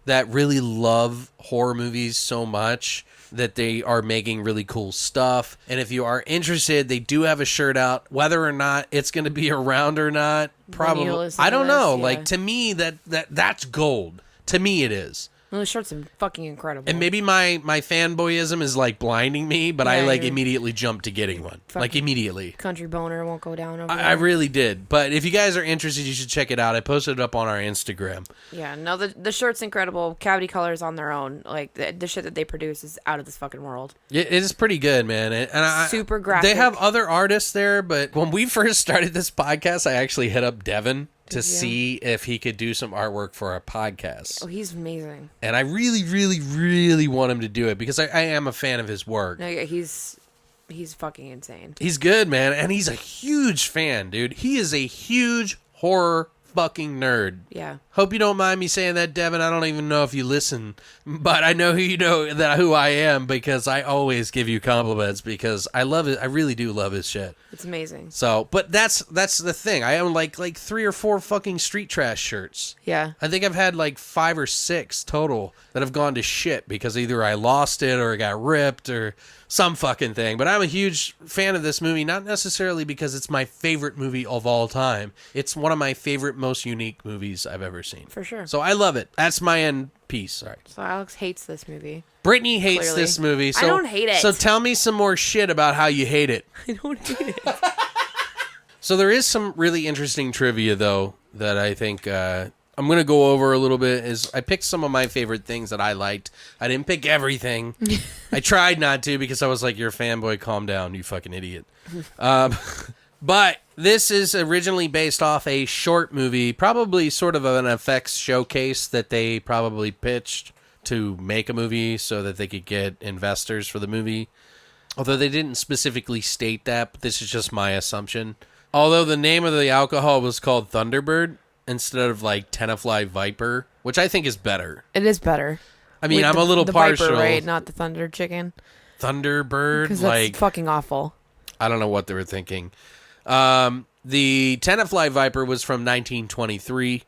that really love horror movies so much that they are making really cool stuff. And if you are interested, they do have a shirt out. Whether or not it's going to be around or not, probably, I don't know. Yeah. Like, to me, that's gold. To me, it is. Well, the shirt's fucking incredible. And maybe my fanboyism is, like, blinding me, but I, like, immediately jumped to getting one. Like, immediately. Country boner won't go down over I really did. But if you guys are interested, you should check it out. I posted it up on our Instagram. Yeah, no, the shirt's incredible. Cavity Colors on their own. Like, the shit that they produce is out of this fucking world. It is pretty good, man. And super graphic. They have other artists there, but when we first started this podcast, I actually hit up Devin to see if he could do some artwork for our podcast. Oh, he's amazing. And I really, really, really want him to do it because I am a fan of his work. No, yeah, he's He's fucking insane. He's good, man, and he's a huge fan, dude. He is a huge horror fucking nerd. Yeah. Hope you don't mind me saying that, Devin. I don't even know if you listen, but I know who I am because I always give you compliments because I love it. I really do love his shit. It's amazing. So, but that's the thing. I own like 3 or 4 fucking Street Trash shirts. Yeah. I think I've had like 5 or 6 total that have gone to shit because either I lost it or it got ripped or some fucking thing. But I'm a huge fan of this movie, not necessarily because it's my favorite movie of all time. It's one of my favorite, most unique movies I've ever seen. For sure. So I love it. That's my end piece. Sorry. So Alex hates this movie. Brittany hates Clearly. this movie. So, I don't hate it. So tell me some more shit about how you hate it. I don't hate it. So there is some really interesting trivia, though, that I think I'm going to go over a little bit. Is I picked some of my favorite things that I liked. I didn't pick everything. I tried not to because I was like, you're a fanboy. Calm down, you fucking idiot. But this is originally based off a short movie, probably sort of an effects showcase that they probably pitched to make a movie so that they could get investors for the movie. Although they didn't specifically state that, but this is just my assumption. Although the name of the alcohol was called Thunderbird instead of like Tenafly Viper, which I think is better. It is better. I mean, With I'm a little the partial. Viper, right? Not the Thunder Chicken. Thunderbird, Because that's like fucking awful. I don't know what they were thinking. The Tenafly Viper was from 1923.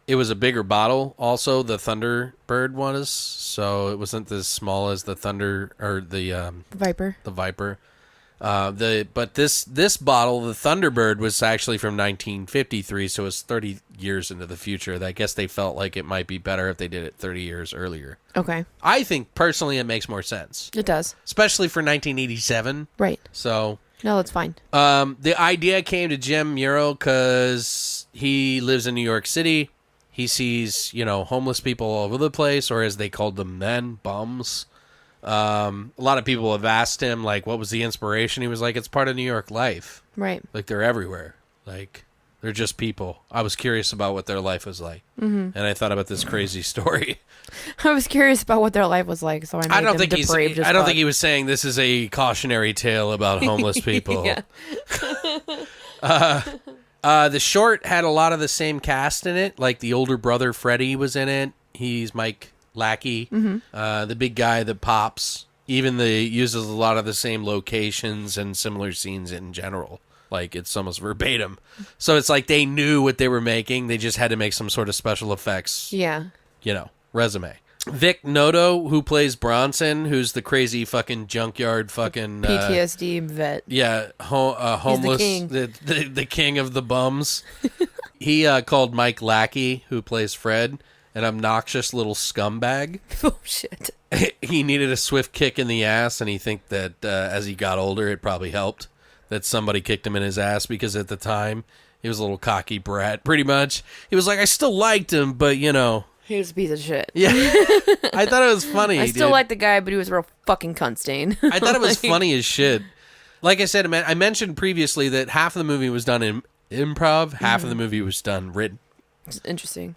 It was a bigger bottle. Also, the Thunderbird was, so it wasn't as small as the Thunder or the Viper. The Viper. But this bottle, the Thunderbird, was actually from 1953, so it's 30 years into the future. I guess they felt like it might be better if they did it 30 years earlier. Okay. I think personally it makes more sense, It does. especially for 1987. Right. So. No, that's fine. The idea came to Jim Muro because he lives in New York City. He sees, homeless people all over the place, or as they called them then, bums. A lot of people have asked him, like, what was the inspiration? He was like, it's part of New York life. Right. Like, they're everywhere. Like, they're just people. I was curious about what their life was like. Mm-hmm. And I thought about this crazy story. I was curious about what their life was like, so I don't think he was saying this is a cautionary tale about homeless people. Yeah. The short had a lot of the same cast in it. Like the older brother Freddie was in it. He's Mike Lackey. Mm-hmm. The big guy that pops. Even uses a lot of the same locations and similar scenes in general. Like it's almost verbatim. So it's like they knew what they were making. They just had to make some sort of special effects. Yeah. Resume. Vic Noto, who plays Bronson, who's the crazy fucking junkyard fucking PTSD vet. Yeah, homeless, the king of the bums. He called Mike Lackey, who plays Fred, an obnoxious little scumbag. Oh shit! He needed a swift kick in the ass, and he think that as he got older, it probably helped that somebody kicked him in his ass because at the time he was a little cocky brat. Pretty much, he was like, I still liked him, but He was a piece of shit. Yeah. I thought it was funny. I still like the guy, but he was a real fucking cunt stain. I thought it was funny as shit. Like I said, I mentioned previously that half of the movie was done in improv, half of the movie was done written. It's interesting.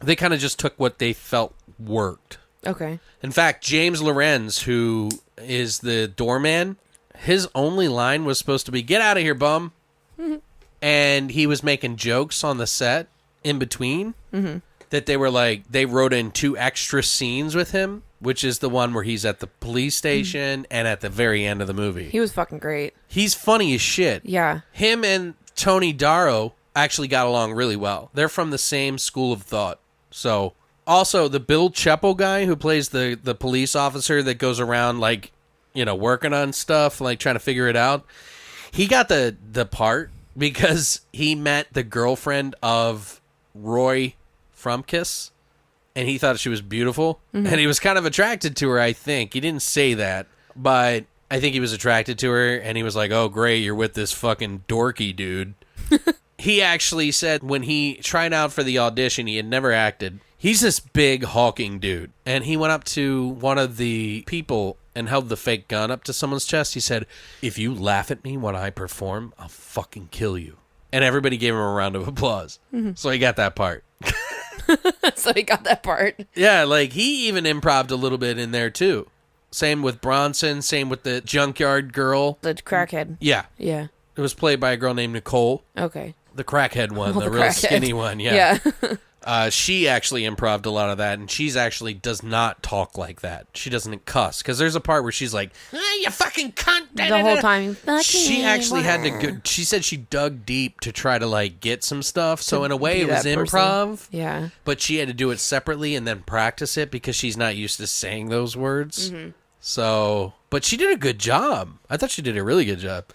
They kind of just took what they felt worked. Okay. In fact, James Lorenz, who is the doorman, his only line was supposed to be, get out of here, bum. Mm-hmm. And he was making jokes on the set in between. Mm-hmm. That they were like, they wrote in 2 extra scenes with him, which is the one where he's at the police station and at the very end of the movie. He was fucking great. He's funny as shit. Yeah. Him and Tony Darrow actually got along really well. They're from the same school of thought. So, also, the Bill Chepo guy who plays the police officer that goes around, like, working on stuff, like, trying to figure it out. He got the part because he met the girlfriend of Roy from Kiss, and he thought she was beautiful, and he was kind of attracted to her, I think. He didn't say that, but I think he was attracted to her, and he was like, oh, great, you're with this fucking dorky dude. He actually said when he tried out for the audition, he had never acted. He's this big, hulking dude, and he went up to one of the people and held the fake gun up to someone's chest. He said, if you laugh at me when I perform, I'll fucking kill you. And everybody gave him a round of applause. So he got that part. So he got that part. Yeah, like he even improv'd a little bit in there too. Same with Bronson. Same with the junkyard girl. The crackhead. Yeah. Yeah. It was played by a girl named Nicole. Okay. The crackhead one, Oh, the the real crackhead. skinny one. Yeah. Yeah. She actually improv'd a lot of that, and she's actually does not talk like that. She doesn't cuss, because there's a part where she's like, you fucking cunt. The whole time. She actually had to go, she said she dug deep to try to, like, get some stuff, so in a way be it was that person. improv. Yeah. But she had to do it separately and then practice it because she's not used to saying those words. Mm-hmm. So, but she did a good job. I thought she did a really good job.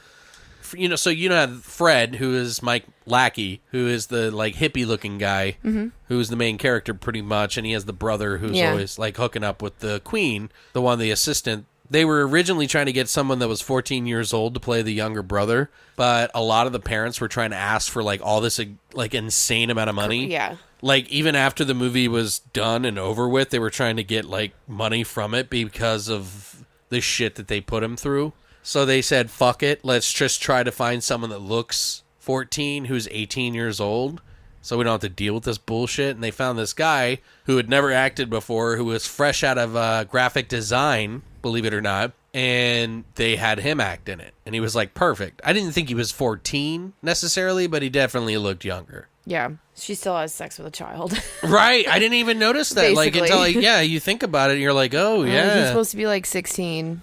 So Fred, who is Mike Lackey, who is the like hippie looking guy, who is the main character pretty much, and he has the brother who's always like hooking up with the queen, the assistant. They were originally trying to get someone that was 14 years old to play the younger brother, but a lot of the parents were trying to ask for like all this like insane amount of money. Yeah. Like even after the movie was done and over with, they were trying to get like money from it because of the shit that they put him through. So they said, fuck it, let's just try to find someone that looks 14 who's 18 years old so we don't have to deal with this bullshit. And they found this guy who had never acted before, who was fresh out of graphic design, believe it or not, and they had him act in it. And he was like perfect. I didn't think he was 14 necessarily, but he definitely looked younger. Yeah. She still has sex with a child. Right. I didn't even notice that. Like Basically. until like, you think about it and you're like, oh yeah. He's supposed to be like 16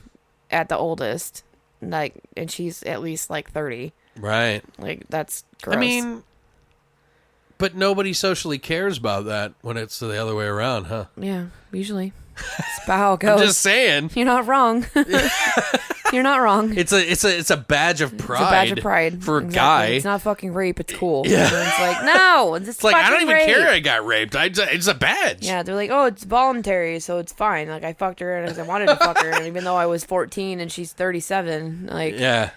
at the oldest. Like, and she's at least like 30. Right. Like, that's gross. I mean, but nobody socially cares about that when it's the other way around, huh? Yeah, usually. It's about how it goes. I'm just saying. You're not wrong. You're not wrong. It's a badge of pride. It's a badge of pride for a Exactly. guy. It's not fucking rape. It's cool. Yeah. And it's like no. It's like I don't even rape. care I got raped. It's a badge. Yeah, they're like, oh, it's voluntary, so it's fine. Like I fucked her and I wanted to fuck her, and even though I was 14 and she's 37, like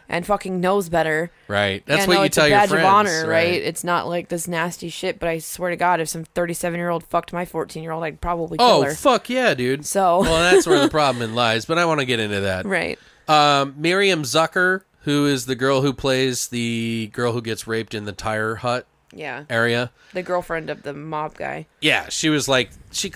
and fucking knows better. Right. That's yeah, what no, you it's tell a your badge friends. of honor, right? It's not like this nasty shit. But I swear to God, if some 37-year-old fucked my 14-year-old, I'd probably kill her. Oh fuck yeah, dude. So well, that's where the problem lies. But I want to get into that. right. Miriam Zucker, who is the girl who plays the girl who gets raped in the tire hut Yeah. area. The girlfriend of the mob guy. Yeah, she was like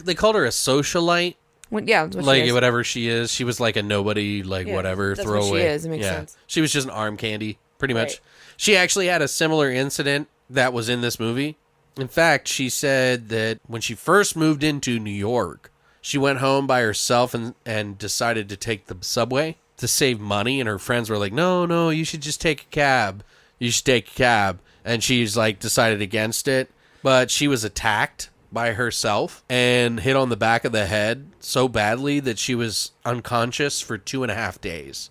they called her a socialite. Yeah, that's what Like she is. whatever she is, she was like a nobody, like Yeah, whatever that's what throwaway. she is. It makes sense. She was just an arm candy, pretty much. Right. She actually had a similar incident that was in this movie. In fact, she said that when she first moved into New York, she went home by herself and decided to take the subway to save money. And her friends were like, no, you should just take a cab. You should take a cab. And she's like decided against it. But she was attacked by herself and hit on the back of the head so badly that she was unconscious for 2.5 days.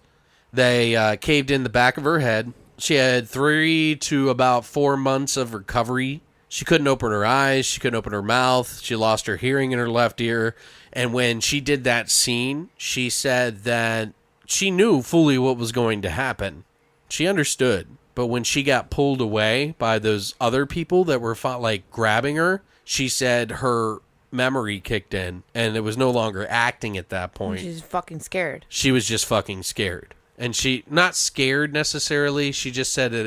They caved in the back of her head. She had 3 to about 4 months of recovery. She couldn't open her eyes. She couldn't open her mouth. She lost her hearing in her left ear. And when she did that scene, she said that she knew fully what was going to happen. She understood. But when she got pulled away by those other people that were like grabbing her, she said her memory kicked in and it was no longer acting at that point. She's fucking scared. She was just fucking scared. And she, not scared necessarily, she just said that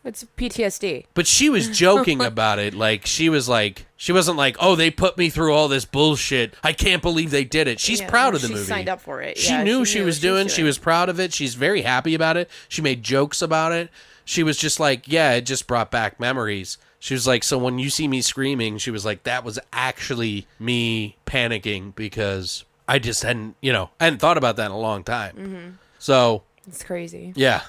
It's PTSD. but she was joking about it. Like, she wasn't like, oh, they put me through all this bullshit. I can't believe they did it. She's proud of the movie. She signed up for it. She Yeah, knew she was doing. She was proud of it. She's very happy about it. She made jokes about it. She was just like, yeah, it just brought back memories. She was like, so when you see me screaming, she was like, that was actually me panicking because I just hadn't thought about that in a long time. Mm-hmm. So It's crazy. yeah,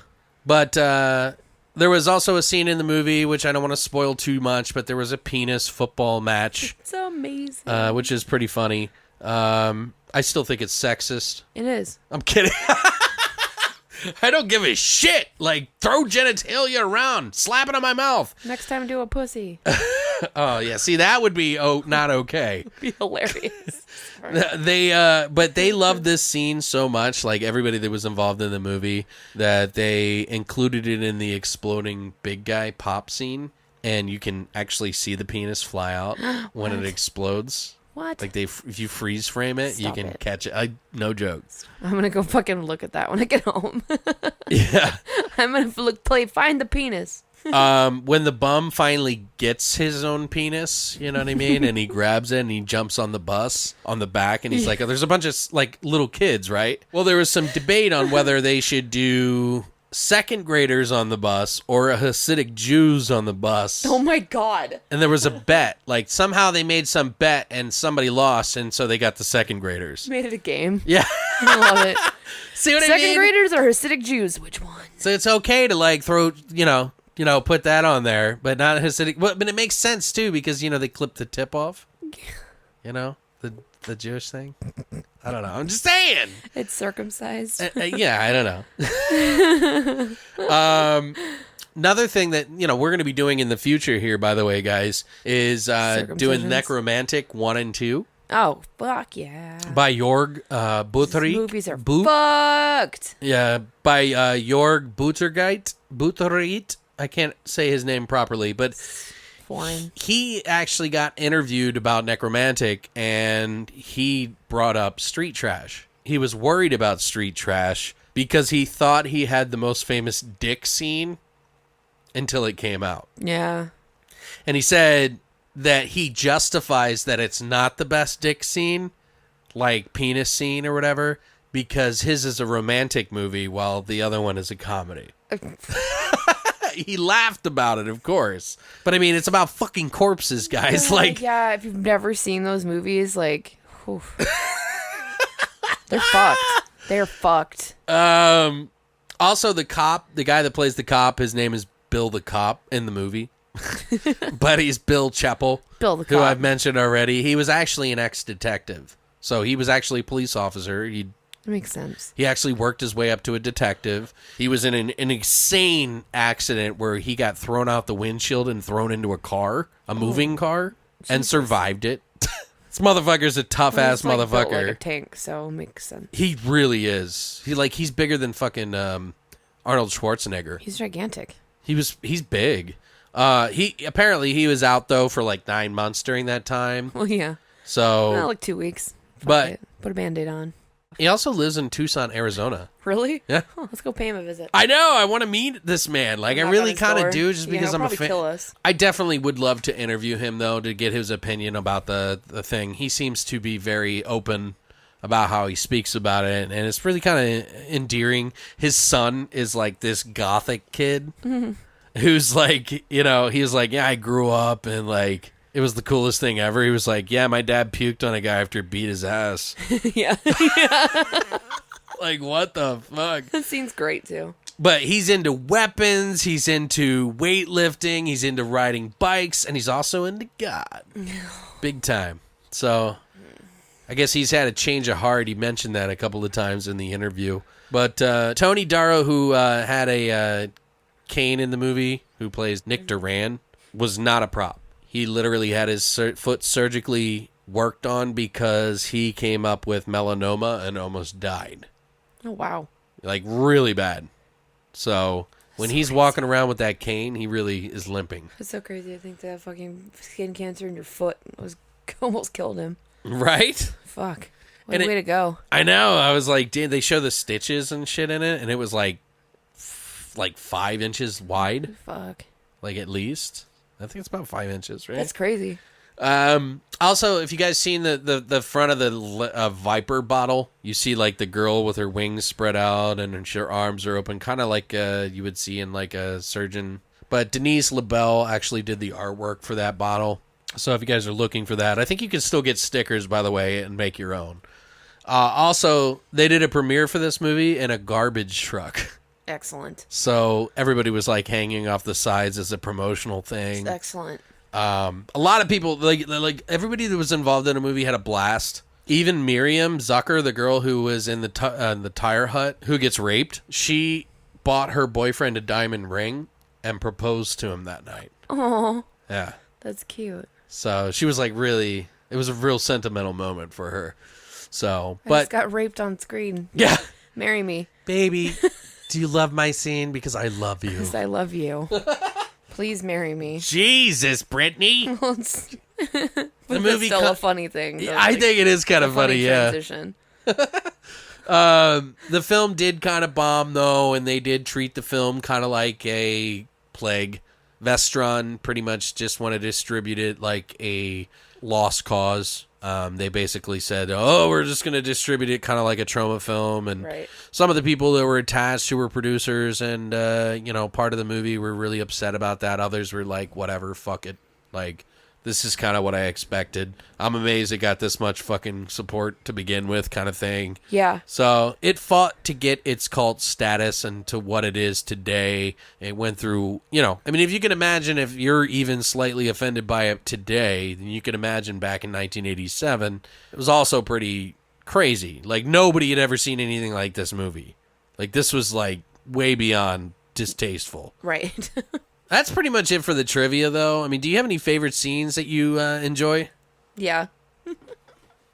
but there was also a scene in the movie, which I don't want to spoil too much, but there was a penis football match, It's amazing. which is pretty funny. I still think it's sexist. It is. I'm kidding. I don't give a shit. Like, throw genitalia around. Slap it on my mouth. Next time, do a pussy. Oh, yeah. See, that would be not okay. Be hilarious. But they loved this scene so much, like everybody that was involved in the movie, that they included it in the exploding big guy pop scene. And you can actually see the penis fly out when it explodes. What? Like if you freeze frame it, you Stop can it. catch it. No joke. I'm gonna go fucking look at that when I get home. Yeah. I'm gonna find the penis. When the bum finally gets his own penis, you know what I mean? And he grabs it and he jumps on the bus on the back and he's like, there's a bunch of like little kids, right? Well, there was some debate on whether they should do second graders on the bus or Hasidic Jews on the bus. Oh my God. And there was a bet. Like somehow they made some bet and somebody lost and so they got the second graders. Made it a game. Yeah. I love it. See what I mean? Second graders or Hasidic Jews? Which one? So it's okay to like throw, put that on there, but not Hasidic. But it makes sense too because they clip the tip off. The Jewish thing. I don't know. I'm just saying. It's circumcised. Yeah, I don't know. Another thing that we're going to be doing in the future here, by the way, guys, is doing Necromantic 1 and 2. Oh, fuck yeah. By Jorg Buthrit. These movies are fucked. Yeah, by Jorg Buthrit. I can't say his name properly, but foreign. He actually got interviewed about Necromantic, and he brought up street trash. He was worried about street trash because he thought he had the most famous dick scene until it came out. Yeah. And he said that he justifies that it's not the best dick scene, like penis scene or whatever, because his is a romantic movie while the other one is a comedy. He laughed about it, of course. But I mean, it's about fucking corpses, guys. Yeah, if you've never seen those movies, like, they're fucked. They're fucked. Also, the guy that plays the cop, his name is Bill the Cop in the movie. But he's Bill Chappell, Bill the Cop, who I've mentioned already. He was actually an ex-detective. So he was actually a police officer. That makes sense. He actually worked his way up to a detective. He was in an insane accident where he got thrown out the windshield and thrown into a moving car, and survived it. This motherfucker's a tough-ass motherfucker. Built like a tank, so it makes sense. He really is. He's bigger than fucking Arnold Schwarzenegger. He's gigantic. He's big. He was out though for like 9 months during that time. Well, yeah. So like 2 weeks. But it. Put a Band-Aid on. He also lives in Tucson, Arizona. Really? Yeah. Oh, let's go pay him a visit. I know. I want to meet this man. Like, I really kind of do, just because I'm a fan. Kill us. I definitely would love to interview him, though, to get his opinion about the thing. He seems to be very open about how he speaks about it, and it's really kind of endearing. His son is like this gothic kid who's like, he was like, yeah, I grew up, and like, it was the coolest thing ever. He was like, yeah, my dad puked on a guy after he beat his ass. Yeah. Like, what the fuck? That scene's great, too. But he's into weapons, he's into weightlifting, he's into riding bikes, and he's also into God. Big time. So, I guess he's had a change of heart. He mentioned that a couple of times in the interview. But Tony Darrow, who had a cane in the movie, who plays Nick Duran, was not a prop. He literally had his foot surgically worked on because he came up with melanoma and almost died. Oh, wow. Like, really bad. So, when he's walking around with that cane, he really is limping. It's so crazy to think that fucking skin cancer in your foot almost killed him. Right? Fuck. What a way to go. I know. I was like, dude, they show the stitches and shit in it, and it was like 5 inches wide. Fuck. Like, at least. I think it's about 5 inches, right? That's crazy. Also, if you guys seen the front of the Viper bottle, you see like the girl with her wings spread out and her arms are open, kind of like you would see in like a surgeon. But Denise LaBelle actually did the artwork for that bottle. So if you guys are looking for that, I think you can still get stickers, by the way, and make your own. Also, they did a premiere for this movie in a garbage truck. Excellent. So everybody was like hanging off the sides as a promotional thing. Excellent. A lot of people, like everybody that was involved in a movie had a blast. Even Miriam Zucker, the girl who was in the tire hut, who gets raped, she bought her boyfriend a diamond ring and proposed to him that night. Oh, yeah, that's cute. So she was like really, it was a real sentimental moment for her. So, I just got raped on screen. Yeah, marry me, baby. Do you love my scene? Because I love you. Because I love you. Please marry me. Jesus, Brittany. The movie still a funny thing. Yeah, I think it is kind of funny. Yeah. Transition. The film did kind of bomb though, and they did treat the film kind of like a plague. Vestron pretty much just want to distribute it like a lost cause. They basically said, oh, we're just going to distribute it kind of like a trauma film. And Right. some of the people that were attached who were producers and, part of the movie were really upset about that. Others were like, whatever, fuck it. Like, this is kind of what I expected. I'm amazed it got this much fucking support to begin with, kind of thing. Yeah. So it fought to get its cult status and to what it is today. It went through, if you can imagine if you're even slightly offended by it today, then you can imagine back in 1987, it was also pretty crazy. Like, nobody had ever seen anything like this movie. Like, this was, like, way beyond distasteful. Right. That's pretty much it for the trivia, though. I mean, do you have any favorite scenes that you enjoy? Yeah.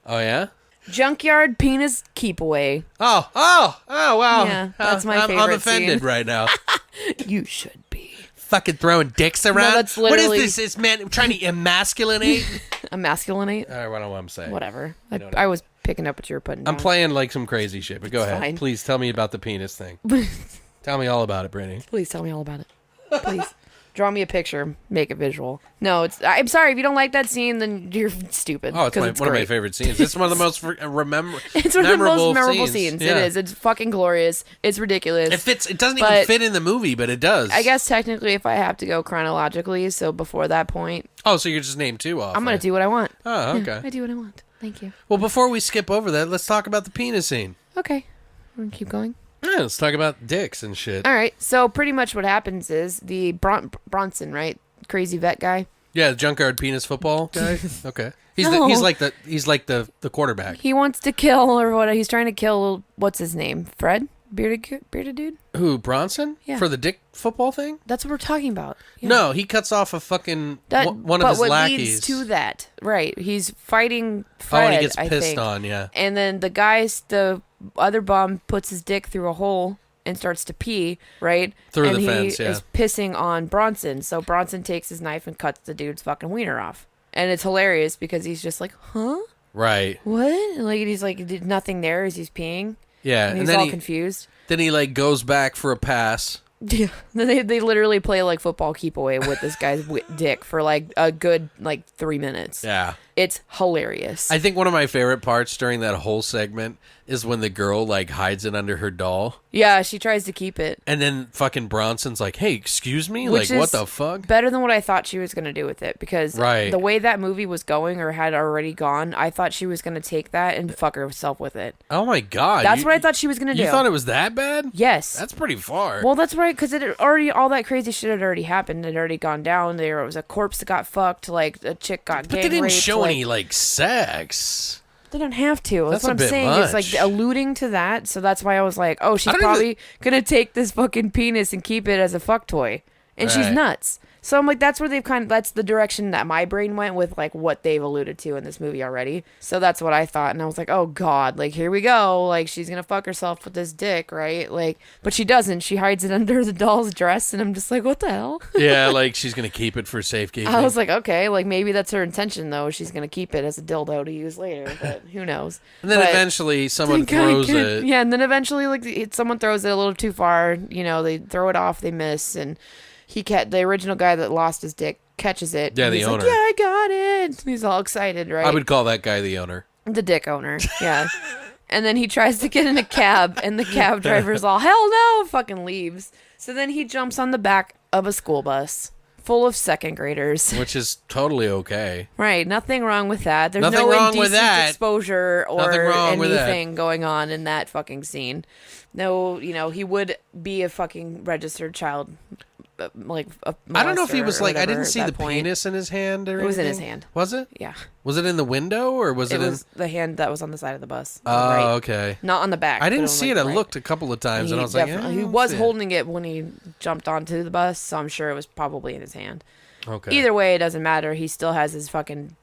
Oh, yeah? Junkyard penis keep away. Oh, wow. Yeah, that's my I'm favorite offended scene. right now. You should be. Fucking throwing dicks around. that's What literally- is this? Is man trying to emasculinate? Emasculinate? All right, what do I'm saying? Whatever. know what I was picking up what you were putting down. I'm playing like some crazy shit, but go ahead. fine. Please tell me about the penis thing. Tell me all about it, Brittany. Please tell me all about it. Please. Draw me a picture. Make it visual. No, I'm sorry. If you don't like that scene, then you're stupid. Oh, it's 'cause one of my great. favorite scenes. It's one of the most It's one of the most memorable memorable scenes. Yeah. It is. It's fucking glorious. It's ridiculous. It fits. It doesn't even But- fit in the movie, but it does. I guess technically, if I have to go chronologically, so before that point, Oh, so you're just named two off. I'm gonna right? do what I want. Oh, Yeah, okay. I do what I want. Thank you. Well, before we skip over that, let's talk about the penis scene. Okay, we're gonna keep going. Yeah, let's talk about dicks and shit. All right. So pretty much what happens is the Bronson, right, crazy vet guy. Yeah, the junkyard penis football guy. Okay, he's No. he's like the quarterback. He wants to kill, or what? He's trying to kill. What's his name? Fred, bearded dude. Who, Bronson? Yeah. For the dick football thing? That's what we're talking about. Yeah. No, he cuts off a fucking one of his what lackeys. leads to that, right? He's fighting Oh, Fred. and he gets I pissed think. on. Yeah. And then the other bum puts his dick through a hole and starts to pee, right? Through and the he fence, yeah. is pissing on Bronson. So Bronson takes his knife and cuts the dude's fucking wiener off. And it's hilarious because he's just like, huh? Right. What? And like he's like, did nothing there as he's peeing. Yeah, And and he's all then confused. he like goes back for a pass. Yeah. Then they literally play like football keep away with this guy's dick for like a good like 3 minutes. Yeah. It's hilarious. I think one of my favorite parts during that whole segment is when the girl like hides it under her doll, Yeah, she tries to keep it. and then fucking Bronson's like, "Hey, excuse me, Which like what is the fuck?" Better than what I thought she was going to do with it, because Right. the way that movie was going or had already gone, I thought she was going to take that and fuck herself with it. Oh my god, That's what I thought she was going to do. You thought it was that bad? Yes. That's pretty far. Well, that's right, because it had already, all that crazy shit had already happened. It had already gone down. There was a corpse that got fucked, like a chick got but gang they didn't raped, show like, any like sex. They don't have to. That's That's what a I'm bit saying. It's much. like alluding to that, so that's why I was like, oh, she's don't probably going to take this fucking penis and keep it as a fuck toy. And she's Right. nuts. So I'm like, that's where that's the direction that my brain went with like what they've alluded to in this movie already. So that's what I thought. And I was like, oh God, like here we go. Like she's going to fuck herself with this dick, right? Like, but she doesn't. She hides it under the doll's dress. And I'm just like, what the hell? Yeah, like she's gonna keep it for safekeeping. I was like, okay, like maybe that's her intention though. She's going to keep it as a dildo to use later, but who knows? and then But- eventually someone Kinda throws get- it. Yeah, and then eventually, like someone throws it a little too far. You know, they throw it off, they miss, and the original guy that lost his dick catches it. Yeah, and the he's owner. Like, yeah, I got it. He's all excited, right? I would call that guy the owner. The dick owner. Yeah. And then he tries to get in a cab, and the cab driver's all, hell no, fucking leaves. So then he jumps on the back of a school bus full of second graders. Which is totally okay. Right, nothing wrong with that. There's Nothing no wrong indecent with that. exposure or Nothing wrong with that. anything going on in that fucking scene. No, he would be a fucking registered child, like a I don't know if he molester was or like, I whatever didn't at see that the point. penis in his hand or It was in his anything? hand. Was it? Yeah, Was it in the window or was it it, was the hand that was on the side of the bus. in? on the Oh, right. okay. Not on the back. I but didn't on, see like, it. I the right. looked a couple of times and I was like, yeah, he I was don't see it. holding it when he jumped onto the bus, so I'm sure it was probably in his hand. Okay. Either way, it doesn't matter. He still has his fucking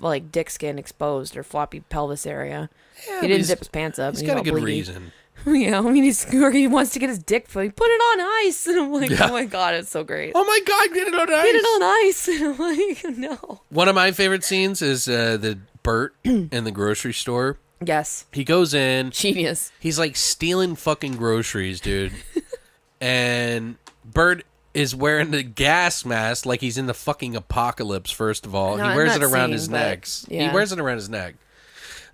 like dick skin exposed or floppy pelvis area. Yeah, He but didn't zip his pants up. He's and got a all good bleedy. reason. Yeah, I mean, or he wants to get his dick put it on ice, and I'm like, Yeah. oh my God, it's so great. Oh my God, get it on ice. Get it on ice, and I'm like, no. One of my favorite scenes is the Bert in the grocery store. Yes, He goes in. genius. He's like stealing fucking groceries, dude. And Bert is wearing the gas mask like he's in the fucking apocalypse, first of all. No, he in wears that it around scene, his but- neck. yeah. He wears it around his neck.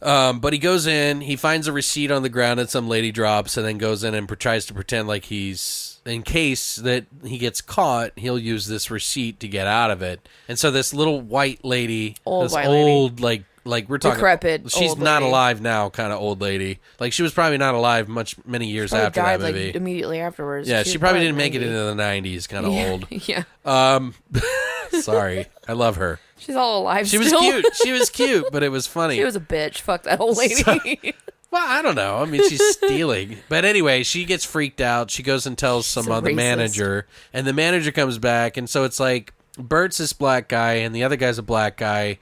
But he goes in, he finds a receipt on the ground that some lady drops, and then goes in and tries to pretend like he's, in case that he gets caught, he'll use this receipt to get out of it. And so this little white lady, Old this white old, like we're talking, Decrepit she's old not lady. alive now, kind of old lady. Like she was probably not alive many years Probably after died that movie. like immediately afterwards. Yeah, was she probably like didn't make it 90. into the 90s, kind of old. Yeah, Sorry. I love her. she's all alive. She was still. cute. She was cute, but it was funny. She was a bitch. Fuck that old lady. Well, I don't know. I mean, she's stealing. But anyway, she gets freaked out. She goes and tells some So other racist. manager, and the manager comes back, and so it's like Bert's this black guy, and the other guy's a black guy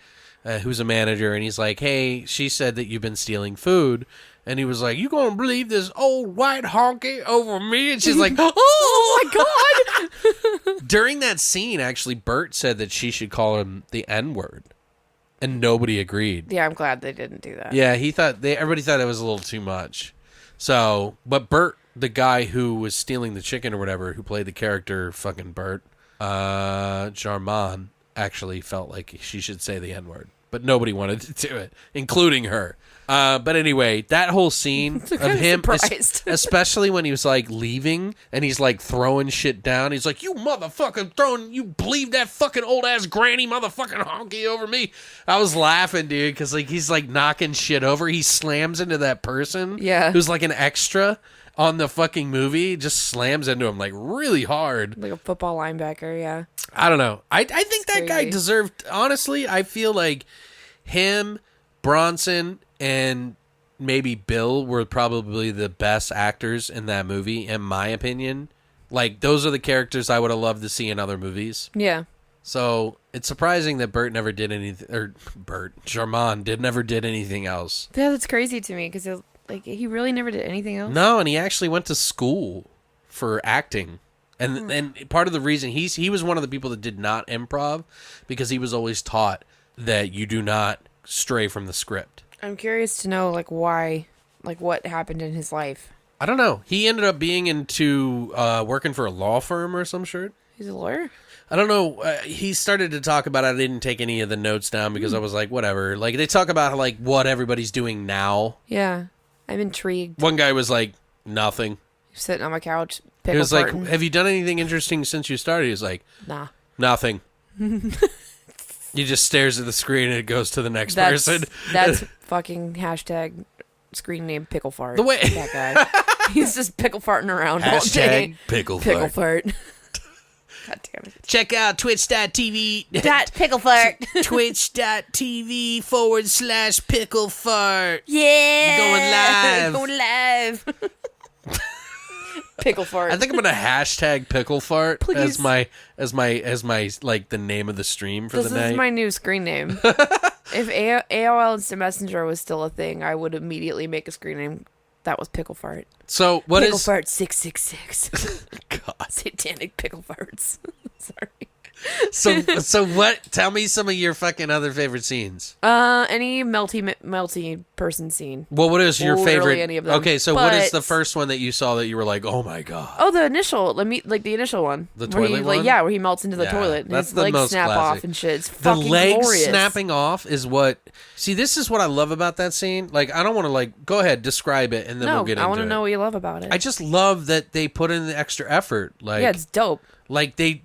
who's a manager, and he's like, hey, she said that you've been stealing food. And he was like, you gonna believe this old white honky over me? And she's like, oh my god! During that scene, actually, Bert said that she should call him the N-word. And nobody agreed. Yeah, I'm glad they didn't do that. Yeah, everybody thought it was a little too much. So, but Bert, the guy who was stealing the chicken or whatever, who played the character fucking Bert, Jarman, actually felt like she should say the N-word. But nobody wanted to do it, including her. But anyway, that whole scene of him, surprised. especially when he was like leaving and he's like throwing shit down. He's like, you motherfucker you believe that fucking old ass granny motherfucking honky over me. I was laughing, dude, because like he's like knocking shit over. He slams into that person Yeah. who's like an extra on the fucking movie, just slams into him like really hard. Like a football linebacker, yeah. I don't know. I think that guy crazy. deserved, honestly, I feel like him, Bronson, and maybe Bill were probably the best actors in that movie, in my opinion. Like, those are the characters I would have loved to see in other movies. Yeah. So, it's surprising that Bert never did anything, or Jarman never did anything else. Yeah, that's crazy to me because like he really never did anything else. No, and he actually went to school for acting. And part of the reason he was one of the people that did not improv because he was always taught that you do not stray from the script. I'm curious to know like why, like what happened in his life. I don't know. He ended up being into working for a law firm or some shit. He's a lawyer. I don't know. He started to talk about it. I didn't take any of the notes down because I was like, whatever. Like they talk about like what everybody's doing now. Yeah, I'm intrigued. One guy was like, nothing. Sitting on my couch, He pickle was like, farting. have you done anything interesting since you started? He was like, Nah. nothing. He just stares at the screen and it goes to the next That's person. that's fucking hashtag screen name pickle fart. The way- that guy, he's just pickle farting around all day. Hashtag pickle Pickle fart. fart. God damn it. Check out twitch.tv. That pickle fart. Twitch.tv/pickle fart. Yeah. Going live. Going live. Pickle fart. I think I'm gonna hashtag pickle fart Please. as my like the name of the stream for this the night. is my new screen name. If AOL Instant Messenger was still a thing, I would immediately make a screen name that was pickle fart. So what Pickle is fart 666. God? Satanic pickle farts. Sorry. So what? Tell me some of your fucking other favorite scenes. Any melty person scene. Well, what is your Literally favorite? any of them. Okay, so what is But- the first one that you saw that you were like, oh my god? Oh, the initial. the initial one. The where toilet he, one? Like, yeah, where he melts into the Yeah, toilet and that's his the legs most snap classic. off and shit. It's The fucking legs glorious. snapping off is what. See, this is what I love about that scene. Like, I don't want to like go ahead describe it and then No, we'll get I into want to it. know what you love about it. I just love that they put in the extra effort. Like, yeah, it's dope. like they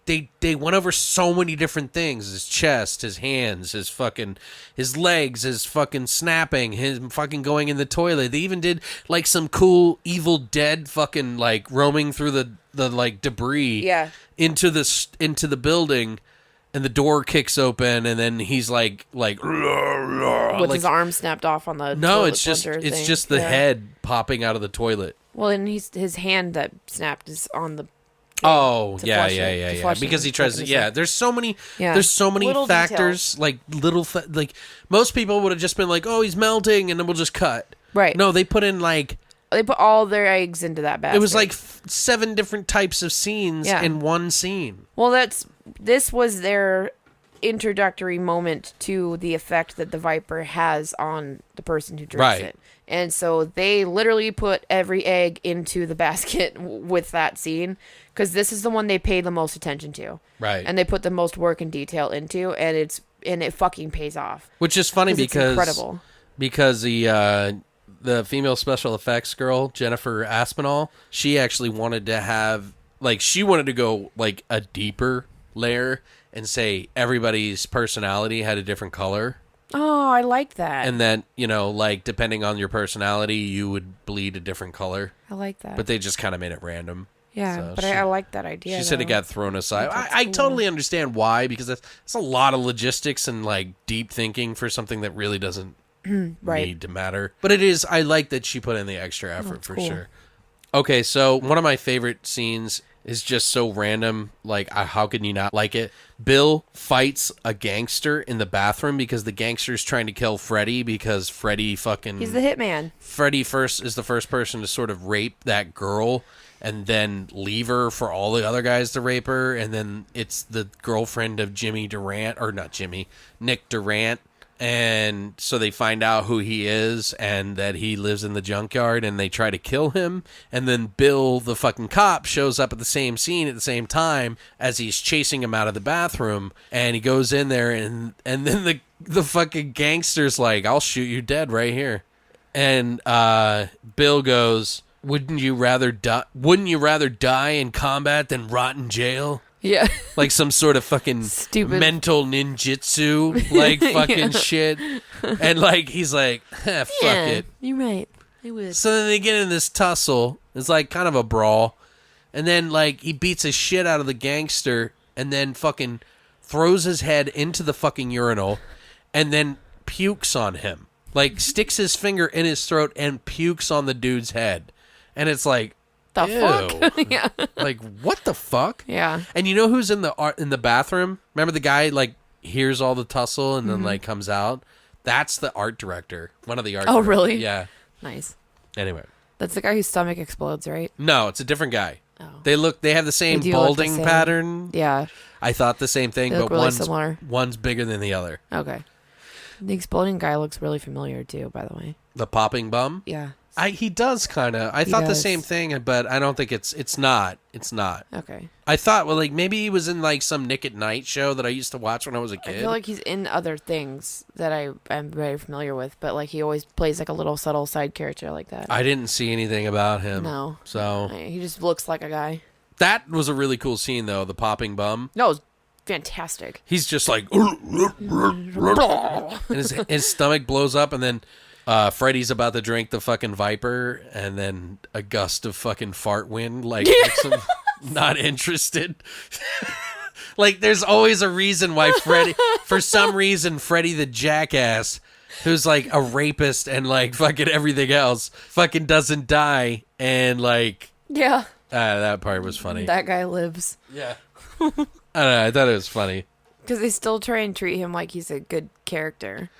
went over so many different things: his chest, his hands, his legs, his fucking snapping, his fucking going in the toilet. They even did like some cool Evil Dead fucking like roaming through the like debris Yeah. into the building, and the door kicks open, and then he's like With his arm snapped off on the no, toilet it's just plunger it's thing. just the Yeah. head popping out of the toilet. Well, and his hand that snapped is on the. Oh, to yeah, flush yeah, it- yeah, to yeah. flush Because the he tries to, mechanism. there's so many, Yeah. there's so many Little factors, like like most people would have just been like, oh, he's melting, and then we'll just cut. Right. No, they put in like, They put all their eggs into that basket. it was like 7 different types of scenes Yeah. in one scene. Well, this was their introductory moment to the effect that the Viper has on the person who drinks it. And so they literally put every egg into the basket with that scene, because this is the one they pay the most attention to. Right. And they put the most work and detail into, and it fucking pays off. Which is funny because it's incredible. Because the female special effects girl, Jennifer Aspinall, she actually wanted to have, like, she wanted to go, like, a deeper layer and say everybody's personality had a different color. Oh, I like that. And then, you know, like, depending on your personality, you would bleed a different color. I like that. But they just kind of made it random. Yeah, so but I like that idea. She said it got thrown aside. I cool. totally understand why, because that's a lot of logistics and, like, deep thinking for something that really doesn't need to matter. But it is, I like that she put in the extra effort for sure. Okay, so one of my favorite scenes is just so random. Like, how can you not like it? Bill fights a gangster in the bathroom because the gangster's trying to kill Freddy because Freddy fucking... He's the hitman. Freddy is the first person to sort of rape that girl and then leave her for all the other guys to rape her. And then it's the girlfriend of Nick Durant. And so they find out who he is and that he lives in the junkyard, and they try to kill him. And then Bill, the fucking cop, shows up at the same scene at the same time as he's chasing him out of the bathroom. And he goes in there, and then the fucking gangster's like, "I'll shoot you dead right here." And Bill goes, Wouldn't you rather die in combat than rot in jail?" Yeah. Like some sort of fucking stupid mental ninjutsu, like fucking shit. And like, he's like, fuck it. You're right. I would. So then they get in this tussle. It's like kind of a brawl. And then like, he beats the shit out of the gangster and then fucking throws his head into the fucking urinal and then pukes on him. Like, sticks his finger in his throat and pukes on the dude's head. And it's like, the ew. fuck? Yeah. Like, what the fuck? Yeah. And you know who's in the bathroom? Remember the guy, like, hears all the tussle and then, like, comes out? That's the art director. One of the art directors. really? Yeah. Nice. Anyway. That's the guy whose stomach explodes, right? No, it's a different guy. Oh. They have the same They do look the balding same. pattern. Yeah. I thought the same thing, They look but really similar. one's bigger than the other. Okay. The exploding guy looks really familiar, too, by the way. The popping bum? Yeah. He does kind of. I thought the same thing, but I don't think it's not. It's not. Okay. I thought, well, like, maybe he was in, like, some Nick at Night show that I used to watch when I was a kid. I feel like he's in other things that I'm very familiar with, but, like, he always plays, like, a little subtle side character like that. I didn't see anything about him. No. So. He just looks like a guy. That was a really cool scene, though, the popping bum. No, it was fantastic. He's just like... and his stomach blows up, and then... Freddy's about to drink the fucking Viper, and then a gust of fucking fart wind, like, makes him not interested. Like, there's always a reason why for some reason, Freddy the jackass, who's like a rapist and like fucking everything else, fucking doesn't die, and like... Yeah. That part was funny. That guy lives. Yeah. I don't know, I thought it was funny. Because they still try and treat him like he's a good character.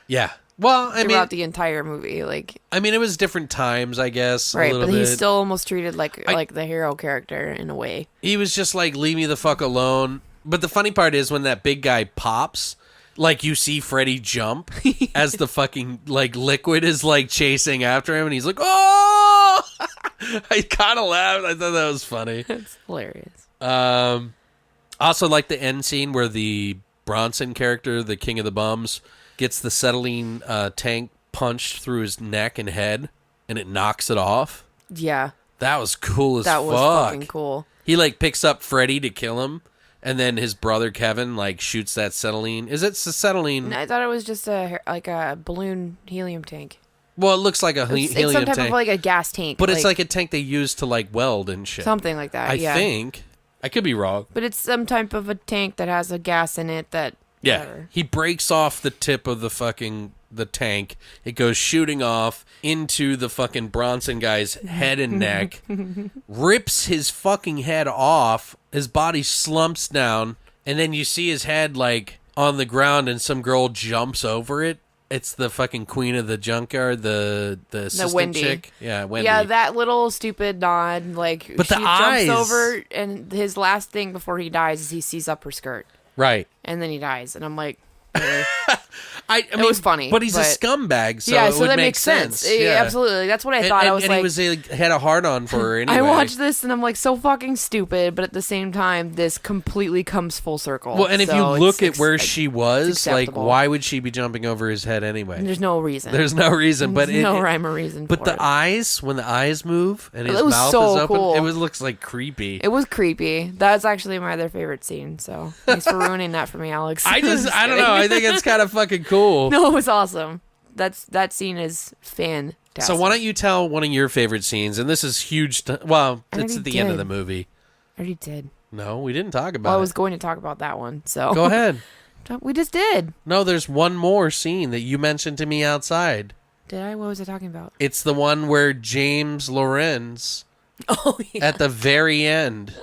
Yeah. Well, throughout the entire movie, like, I mean, it was different times, I guess. Right, a little but bit. he's still almost treated like the hero character in a way. He was just like, leave me the fuck alone. But the funny part is when that big guy pops, like, you see Freddy jump as the fucking, like, liquid is, like, chasing after him, and he's like, oh! I kind of laughed. I thought that was funny. It's hilarious. Also, like the end scene where the Bronson character, the King of the Bums, gets the acetylene tank punched through his neck and head, and it knocks it off. Yeah. That was cool as fuck. That was fucking cool. He, like, picks up Freddy to kill him, and then his brother Kevin, like, shoots that acetylene. Is it acetylene? No, I thought it was just a balloon helium tank. Well, it looks like a helium tank. It's some type of, like, a gas tank. But it's like a tank they use to, like, weld and shit. Something like that, I think. I could be wrong. But it's some type of a tank that has a gas in it that... Yeah, whatever. he breaks off the tip of the tank. It goes shooting off into the fucking Bronson guy's head and neck, rips his fucking head off. His body slumps down, and then you see his head, like, on the ground, and some girl jumps over it. It's the fucking queen of the junkyard, the assistant Wendy. chick. Yeah, Wendy. Yeah, that little stupid nod, like, But she the eyes... jumps over, and his last thing before he dies is he sees up her skirt. Right. And then he dies. And I'm like, really? I It mean, was funny, but he's a but- scumbag, so yeah, it so would that make makes sense. Yeah. Absolutely. That's what I thought. I was and like, he was had a hard on for her anyway. I watched this and I'm like, so fucking stupid, but at the same time, this completely comes full circle. Well, and if you So look it's at where like, she was, like, acceptable. why would she be jumping over his head anyway? There's no reason. There's no reason, but There's no rhyme or reason. But for the it. eyes, when the eyes move and his It was mouth so is open, cool. it looks like creepy. It was creepy. That's actually my other favorite scene. So thanks for ruining that for me, Alex. I don't know. I think it's kind of fucking cool. No, it was awesome. That scene is fantastic. So why don't you tell one of your favorite scenes? And this is huge. Well, I it's already at the end of did. the movie. I already did. No, we didn't talk about Well, I it. was going to talk about that one. So Go ahead. We just did. No, there's one more scene that you mentioned to me outside. Did I? What was I talking about? It's the one where James Lorenz Oh yeah. at the very end.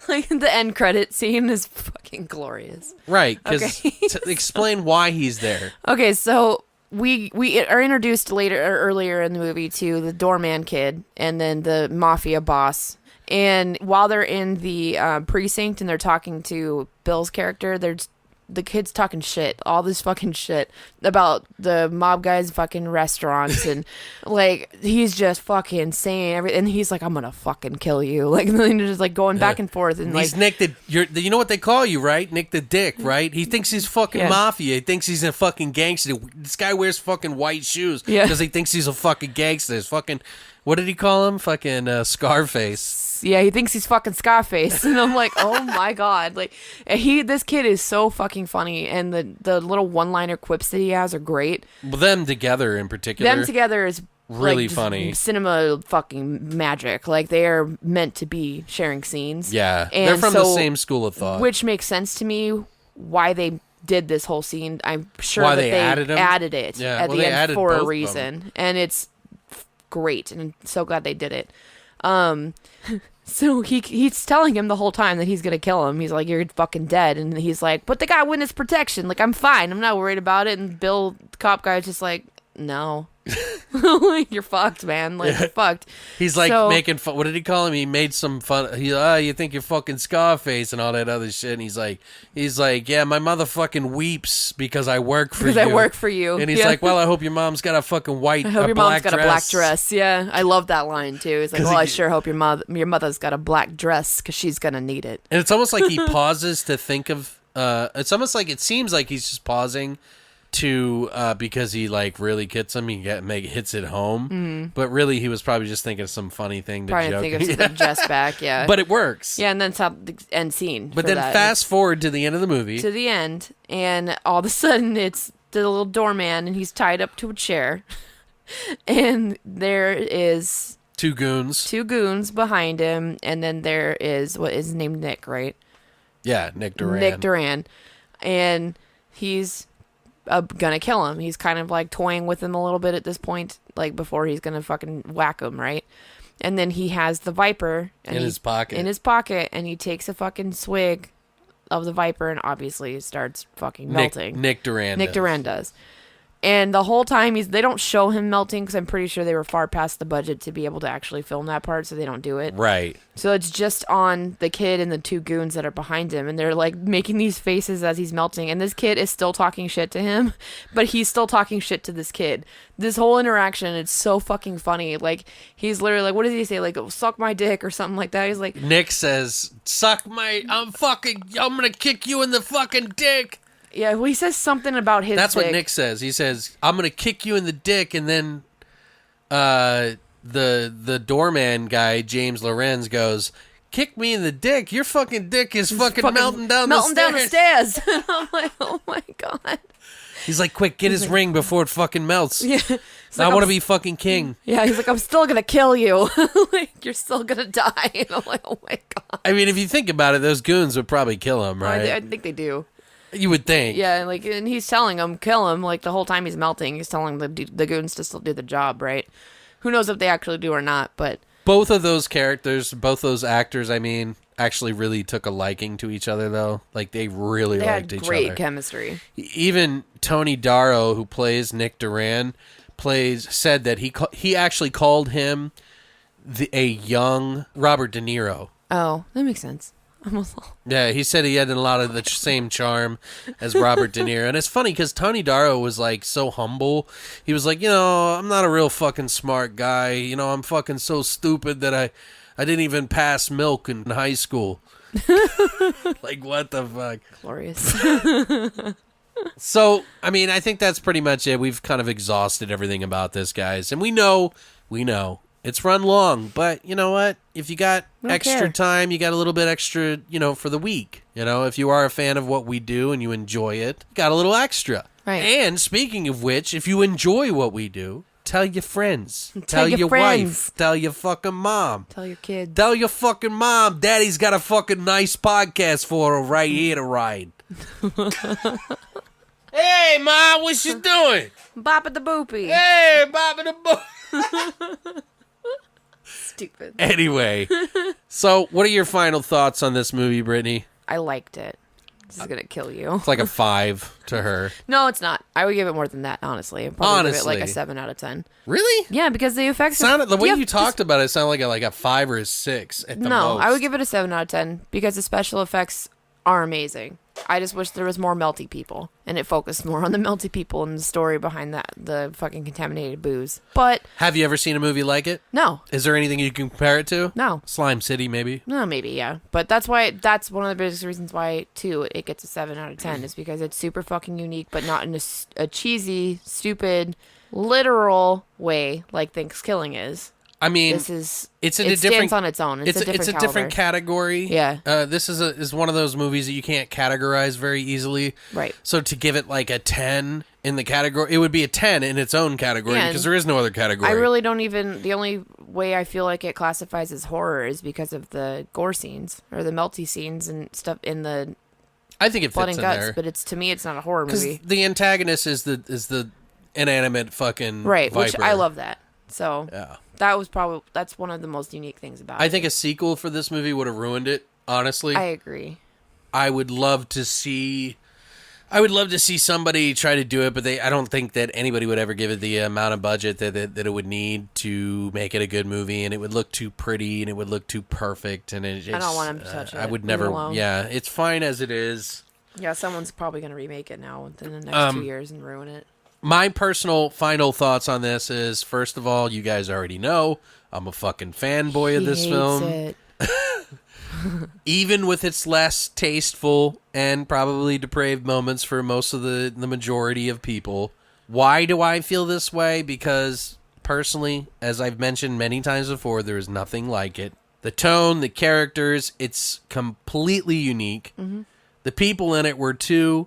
Like the end credit scene is fucking glorious. Right, because Okay. to explain why he's there. Okay, so we are introduced earlier in the movie to the doorman kid and then the mafia boss. And while they're in the precinct and they're talking to Bill's character, the kid's talking shit, all this fucking shit about the mob guy's fucking restaurants and like he's just fucking saying everything. And he's like, I'm gonna fucking kill you, like, and then just like going back and forth and like He's Nick the. You know what they call you, right? Nick the Dick, right? He thinks he's fucking Yeah. mafia. He thinks he's a fucking gangster. This guy wears fucking white shoes Yeah. because he thinks he's a fucking gangster. It's fucking. What did he call him? Fucking Scarface. yeah, he thinks he's fucking Scarface, and I'm like, oh my god, like this kid is so fucking funny, and the little one-liner quips that he has are great. Well, them together in particular. Them together is Really like, just funny. cinema fucking magic. Like they are meant to be sharing scenes. Yeah, And they're from the so- same school of thought. which makes sense to me. Why they did this whole scene? I'm sure Why that they added 'em? it Yeah, at well, the they end added for both a of 'em. reason, and it's great, and I'm so glad they did it. So he's telling him the whole time that he's gonna kill him. He's like, "You're fucking dead," and he's like, "But the guy witness protection. Like, I'm fine. I'm not worried about it." And Bill, the cop guy, is just like, "No, like, you're fucked, man. Like, you're fucked." He's like So- making fun. What did he call him? He made some fun. You think you're fucking Scarface and all that other shit. And he's like, yeah, my mother fucking weeps because I work for you. Because I work for you. And he's Yeah. like, well, I hope your mom's got a fucking white. I hope your mom's got a black dress. dress. Yeah, I love that line too. He's like, 'Cause "Well, I he- sure hope your mother's got a black dress because she's gonna need it." And it's almost like he pauses to think of. It's almost like it seems like he's just pausing to because he like really gets him. He hits it home, but really he was probably just thinking of some funny thing to Probably joke. think of something just back. Yeah, But it works. yeah, and then it's the end scene. But for then that. fast forward to the end of the movie. to the end, and all of a sudden it's the little doorman, and he's tied up to a chair, and there is Two goons. two goons behind him, and then there is what is named Nick, right? Yeah, Nick Duran. Nick Duran, and he's gonna kill him. He's kind of like toying with him a little bit at this point, like before he's gonna fucking whack him, right? And then he has the Viper and In he- his pocket. in his pocket, and he takes a fucking swig of the Viper, and obviously starts fucking melting. Nick Duran. Nick does. Duran does. And the whole time they don't show him melting because I'm pretty sure they were far past the budget to be able to actually film that part, so they don't do it. Right. So it's just on the kid and the two goons that are behind him, and they're like making these faces as he's melting, and this kid is still talking shit to him, but he's still talking shit to this kid. This whole interaction, it's so fucking funny. Like, he's literally like, what does he say? Like, "Oh, suck my dick," or something like that. He's like, Nick says, I'm gonna kick you in the fucking dick. yeah, well, he says something about his That's dick. what Nick says. He says, I'm gonna kick you in the dick, and then the doorman guy, James Lorenz, goes, kick me in the dick. Your fucking dick is fucking melting down the stairs. And I'm like, oh my god. He's like, quick, get his ring before it fucking melts. Yeah. It's I like, want to I'm be fucking king. Yeah, he's like, I'm still gonna kill you. Like, you're still gonna die. And I'm like, oh my god. I mean, if you think about it, those goons would probably kill him, right? I think they do. You would think. Yeah, like, and he's telling him, kill him. Like, the whole time he's melting, he's telling the goons to still do the job, right? Who knows if they actually do or not, but Both of those characters, both those actors, I mean, actually really took a liking to each other, though. Like, they really they liked had each great other. chemistry. Even Tony Darrow, who plays Nick Duran, said that he actually called him a young Robert De Niro. Oh, that makes sense. Yeah, he said he had a lot of the same charm as Robert De Niro. And it's funny because Tony Darrow was like so humble. He was like, I'm not a real fucking smart guy. I'm fucking so stupid that I didn't even pass milk in high school. Like, what the fuck? Glorious. So, I think that's pretty much it. We've kind of exhausted everything about this, guys. And we know. It's run long, but you know what? If you got extra time, you got a little bit extra, for the week. If you are a fan of what we do and you enjoy it, you got a little extra. Right. And speaking of which, if you enjoy what we do, tell your friends. Tell your wife. Tell your fucking mom. Tell your kids. Tell your fucking mom. Daddy's got a fucking nice podcast for her right here to ride. Hey, Mom, what you doing? Bop at the boopy. Hey, Bop at the boopy. Stupid. Anyway, so what are your final thoughts on this movie, Brittany? I liked it. This is going to kill you. It's like a 5 to her. No, it's not. I would give it more than that, honestly. I'd probably give it like a 7 out of 10. Really? Yeah, because the effects... The way you talked about it sounded like a 5 or a 6 at the most. No, I would give it a 7 out of 10 because the special effects are amazing. I just wish there was more melty people, and it focused more on the melty people and the story behind the fucking contaminated booze. But... Have you ever seen a movie like it? No. Is there anything you can compare it to? No. Slime City, maybe? No, maybe, yeah. But that's one of the biggest reasons why, too, it gets a 7 out of 10 is because it's super fucking unique, but not in a cheesy, stupid, literal way like Thankskilling is. It stands on its own. It's a different category. Yeah. This is one of those movies that you can't categorize very easily. Right. So to give it like a 10 in the category, it would be a 10 in its own category because there is no other category. I really don't even... The only way I feel like it classifies as horror is because of the gore scenes or the melty scenes and stuff in the... I think it blood fits and in guts, there. but to me, it's not a horror movie. The antagonist is the inanimate fucking right, Viper. which I love that. So yeah. That's one of the most unique things about it. I think a sequel for this movie would have ruined it, honestly. I agree. I would love to see somebody try to do it, but I don't think that anybody would ever give it the amount of budget that it would need to make it a good movie, and it would look too pretty and it would look too perfect, and I don't want him to touch it. I would never. Yeah, it's fine as it is. Yeah, someone's probably going to remake it now within the next 2 years and ruin it. My personal final thoughts on this is, first of all, you guys already know I'm a fucking fanboy of this film. It. Even with its less tasteful and probably depraved moments for most of the majority of people. Why do I feel this way? Because personally, as I've mentioned many times before, there is nothing like it. The tone, the characters, it's completely unique. Mm-hmm. The people in it were too.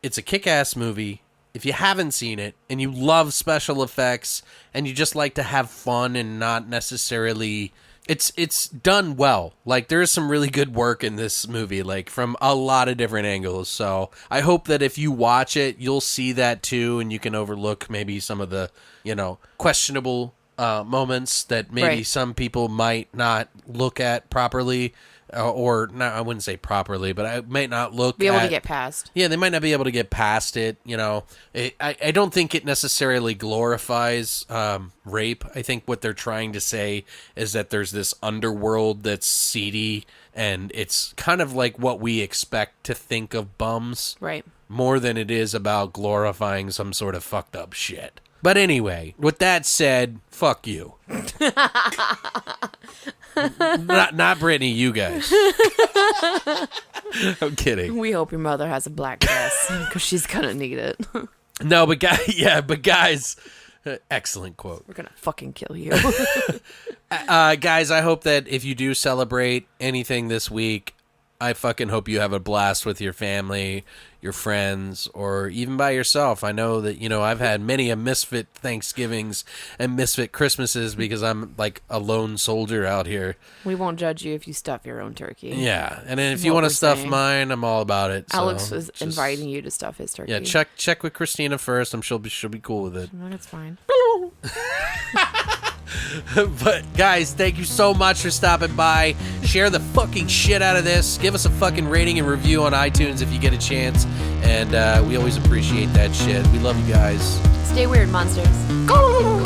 It's a kick-ass movie. If you haven't seen it and you love special effects and you just like to have fun and not necessarily... It's done well. Like, there is some really good work in this movie, like, from a lot of different angles. So I hope that if you watch it, you'll see that too, and you can overlook maybe some of the, questionable moments that maybe some people might not look at properly. Or not, I wouldn't say properly, but I might not be able to get past. Yeah, they might not be able to get past it. I don't think it necessarily glorifies rape. I think what they're trying to say is that there's this underworld that's seedy, and it's kind of like what we expect to think of bums, right? More than it is about glorifying some sort of fucked up shit. But anyway, with that said, fuck you. Not Brittany, you guys. I'm kidding. We hope your mother has a black dress because she's gonna need it. No, but guys, excellent quote. We're gonna fucking kill you. Guys, I hope that if you do celebrate anything this week, I fucking hope you have a blast with your family, your friends, or even by yourself. I know that, I've had many a misfit Thanksgivings and misfit Christmases because I'm like a lone soldier out here. We won't judge you if you stuff your own turkey. Yeah, and then if you want to stuff mine, I'm all about it. Alex was inviting you to stuff his turkey. Yeah, check with Christina first. She'll be cool with it. That's fine. But guys, thank you so much for stopping by. Share the fucking shit out of this. Give us a fucking rating and review on iTunes if you get a chance. And we always appreciate that shit. We love you guys. Stay weird, monsters. Go!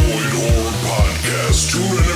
enjoyed horror podcast, tune in